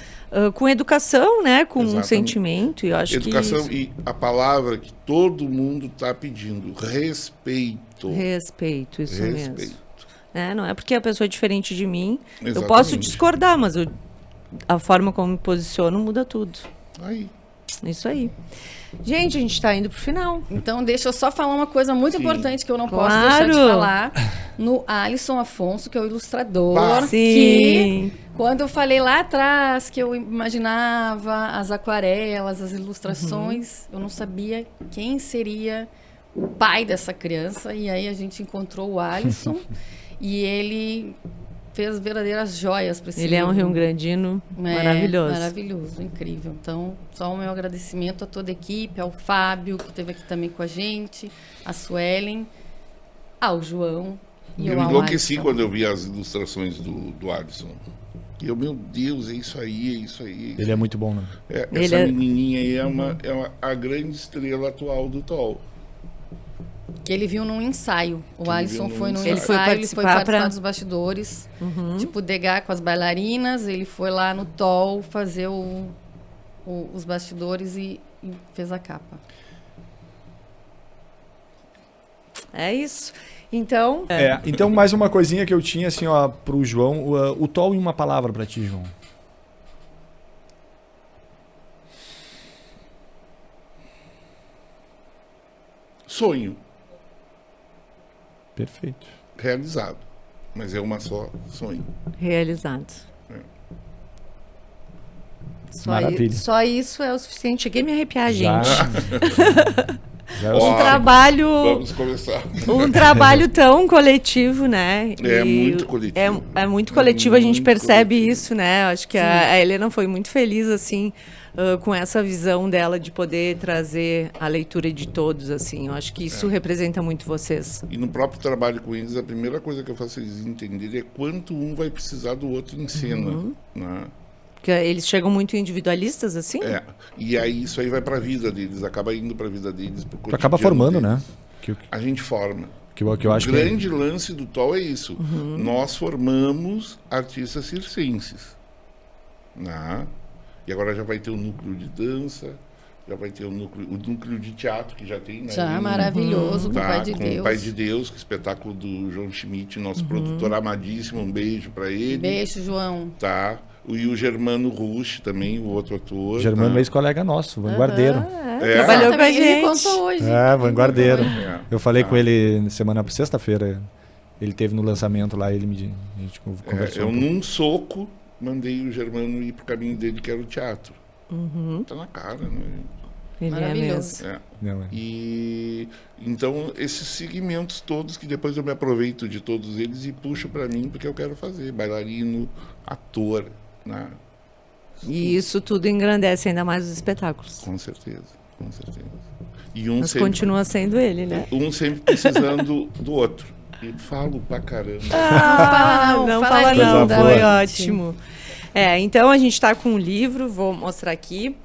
com educação, né? Com um Exatamente. sentimento. E eu acho Educação que e a palavra que todo mundo está pedindo, respeito. respeito, isso mesmo. Respeito. Não é porque a pessoa é diferente de mim. Eu Exatamente. posso discordar, mas a forma como me posiciono muda tudo. Aí. Isso aí. Gente, a gente está indo pro final. Então, deixa eu só falar uma coisa muito Sim. importante que eu não posso Claro. deixar de falar. No Alisson Afonso, que é o ilustrador, Bah. que quando eu falei lá atrás que eu imaginava as aquarelas, as ilustrações, eu não sabia quem seria o pai dessa criança. E aí a gente encontrou o Alisson e ele fez verdadeiras joias para esse Ele é um livro. rio-grandino É, maravilhoso. Maravilhoso, incrível. Então, só o meu agradecimento a toda a equipe, ao Fábio, que esteve aqui também com a gente, a Suelen, ao João e Eu ao enlouqueci Alisson. quando eu vi as ilustrações do Alisson. E eu, meu Deus, é isso aí, é isso aí. Ele é muito bom, né? Ele Essa é- menininha aí é a grande estrela atual do TOL. Que ele viu num ensaio. O ele Alisson viu num foi num ensaio. Ele foi ensaio, ele foi participar participar pra- dos bastidores. Tipo, Degas com as bailarinas, ele foi lá no TOL fazer os bastidores e e fez a capa. É isso. Então, Então, mais uma coisinha que eu tinha, assim, ó, pro João. O TOL em uma palavra pra ti, João. Sonho Perfeito. realizado. Mas é uma só sonho. realizado. Maravilha. Só isso é o suficiente. Cheguei a me arrepiar, Já. gente. Já é o Ó, Um suficiente. trabalho, Vamos começar. um trabalho tão coletivo, né? É E muito coletivo. É muito coletivo, a gente Muito percebe coletivo. isso, né? Acho que a Helena foi muito feliz, assim, com essa visão dela de poder trazer a leitura de todos, assim. Eu acho que isso representa muito vocês. E no próprio trabalho com eles, a primeira coisa que eu faço eles entenderem é quanto um vai precisar do outro em cena. Né? Porque eles chegam muito individualistas, assim? É. E aí isso aí vai para a vida deles, acaba indo para a vida deles. Pro Tu acaba cotidiano formando, deles. né? Que A gente forma. eu acho O que é- grande lance do TOL é isso. Nós formamos artistas circenses. Né? E agora já vai ter o núcleo de dança, já vai ter o núcleo de teatro, que já tem, né? Já, maravilhoso, com o Tá, Pai de com Deus. o Pai de Deus, que é o espetáculo do João Schmidt, nosso produtor amadíssimo, um beijo para ele. Beijo, João. Tá. E o Germano Rusch também, o outro ator. Germano é tá? ex-colega nosso, vanguardeiro. Trabalhou com a Também ele gente. contou hoje. É, vanguardeiro. É. Eu falei com ele sexta-feira. Ele teve no lançamento lá, a gente conversou. Eu, um pouco. num soco, mandei o Germano ir pro caminho dele, que era o teatro. Tá na cara, né? Ele é Maravilhoso. mesmo. É. Não, é. E então esses segmentos todos que depois eu me aproveito de todos eles e puxo para mim porque eu quero fazer, bailarino, ator, né? E isso tudo engrandece ainda mais os espetáculos. Com certeza, com certeza. E Mas continua sendo ele, né? um sempre precisando do outro. E falo pra caramba. Não fala fala não, não, boa. foi ótimo. Então a gente está com um livro, vou mostrar aqui.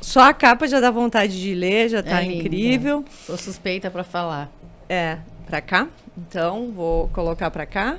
Só a capa já dá vontade de ler, já está É linda. incrível. Sou suspeita para falar. Para cá. Então, vou colocar para cá.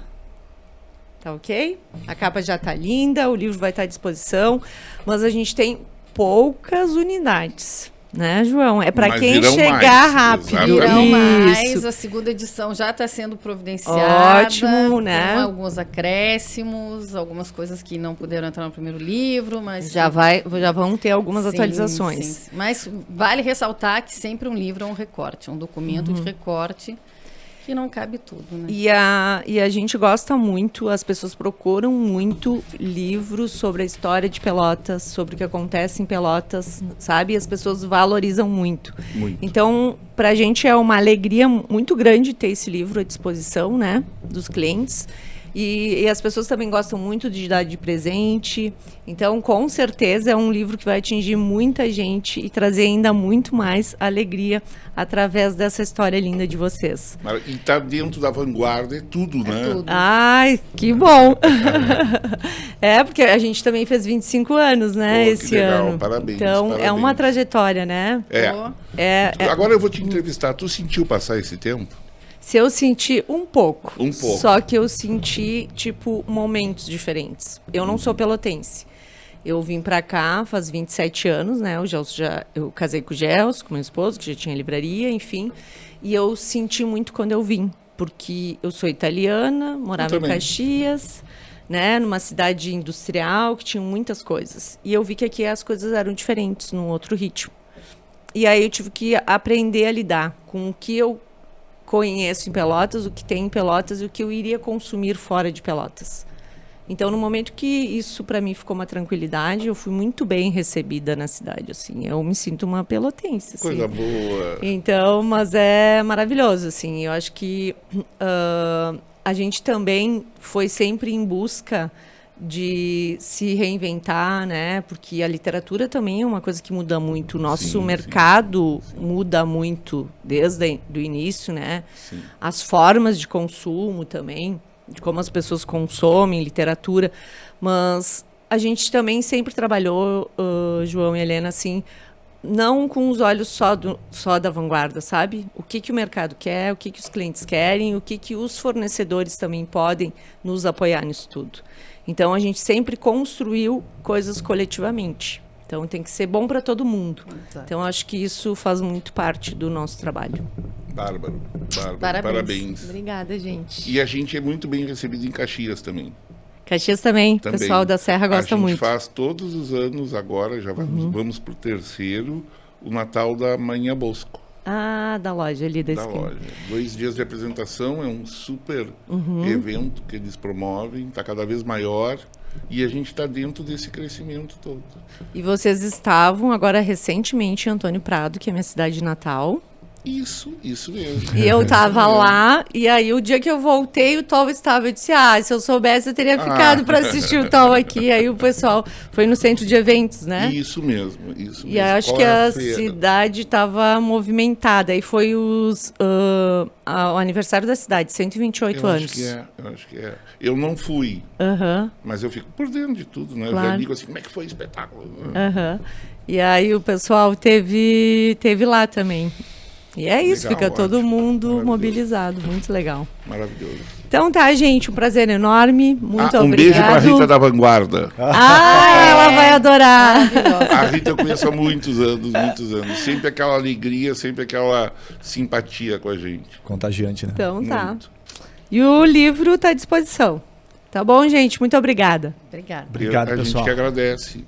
Tá ok? A capa já tá linda, o livro vai estar à disposição, mas a gente tem poucas unidades, né, João? É para Mas quem virão chegar mais, rápido. exatamente. Virão mais, Isso. a segunda edição já está sendo providenciada. Ótimo, né? Com alguns acréscimos, algumas coisas que não puderam entrar no primeiro livro, mas... Já vão ter algumas Sim, atualizações. sim. Mas vale ressaltar que sempre um livro é um recorte, é um documento de recorte que não cabe tudo, né? E a gente gosta muito, as pessoas procuram muito livros sobre a história de Pelotas, sobre o que acontece em Pelotas, sabe? As pessoas valorizam muito. Muito. Então, para a gente é uma alegria muito grande ter esse livro à disposição, né, dos clientes. E as pessoas também gostam muito de dar de presente. Então, com certeza, é um livro que vai atingir muita gente e trazer ainda muito mais alegria através dessa história linda de vocês. E tá dentro da vanguarda é tudo, né? tudo. Ai, que bom! Porque a gente também fez 25 anos, né, Pô, que esse legal. ano. Parabéns, Então, é parabéns. uma trajetória, né? É. Pô, Agora eu vou te entrevistar. Tu sentiu passar esse tempo? Se eu senti um pouco. Um pouco. Só que eu senti, tipo, momentos diferentes. Eu não sou pelotense. Eu vim pra cá faz 27 anos, né? Eu casei com o Gelson, com meu esposo, que já tinha livraria, enfim. E eu senti muito quando eu vim. Porque eu sou italiana, morava em também. Caxias, né? Numa cidade industrial, que tinha muitas coisas. E eu vi que aqui as coisas eram diferentes, num outro ritmo. E aí eu tive que aprender a lidar com o que eu conheço em Pelotas, o que tem em Pelotas e o que eu iria consumir fora de Pelotas. Então, no momento que isso para mim ficou uma tranquilidade, eu fui muito bem recebida na cidade, assim. Eu me sinto uma pelotense, assim. Coisa boa. Então, mas é maravilhoso, assim. Eu acho que a gente também foi sempre em busca de se reinventar, né? Porque a literatura também é uma coisa que muda muito. O nosso Sim, mercado muda muito desde o início, né? Sim. As formas de consumo também, de como as pessoas consomem literatura. Mas a gente também sempre trabalhou, João e Helena, assim, não com os olhos só da vanguarda, sabe? O que o mercado quer, o que os clientes querem, o que os fornecedores também podem nos apoiar nisso tudo. Então, a gente sempre construiu coisas coletivamente. Então tem que ser bom para todo mundo. Exato. Então acho que isso faz muito parte do nosso trabalho. Bárbaro. Parabéns. Parabéns. Obrigada, gente. E a gente é muito bem recebido em Caxias também. Caxias também, o pessoal da Serra gosta A gente muito. faz todos os anos agora, já vamos pro terceiro, o Natal da Manhã Bosco. Ah, da loja ali da Da esquina. loja. 2 dias de apresentação, é um super evento que eles promovem, está cada vez maior e a gente está dentro desse crescimento todo. E vocês estavam agora recentemente em Antônio Prado, que é minha cidade natal. Isso mesmo. E eu tava Isso mesmo. lá, e aí o dia que eu voltei, o Tol estava. Eu disse, se eu soubesse, eu teria ficado para assistir o Tol aqui. Aí o pessoal foi no centro de eventos, né? Isso mesmo. E aí acho Qual que é a feira? cidade estava movimentada. Aí foi o aniversário da cidade, 128 anos. Eu acho que é. Eu não fui, Aham, mas eu fico por dentro de tudo, né? Eu Claro. já digo assim, como é que foi o espetáculo? aham. E aí o pessoal teve lá também. E é isso, Legal, fica todo ótimo. mundo Maravilhoso. mobilizado. Muito legal. Maravilhoso. Então tá, gente, um prazer enorme. Muito Um obrigado. beijo para a Rita da Vanguarda. Ela vai adorar. A Rita eu conheço há muitos anos. Sempre aquela alegria, sempre aquela simpatia com a gente. Contagiante, né? Então tá. Muito. E o livro tá à disposição. Tá bom, gente? Muito obrigada. Obrigada. Obrigado, A pessoal. gente que agradece.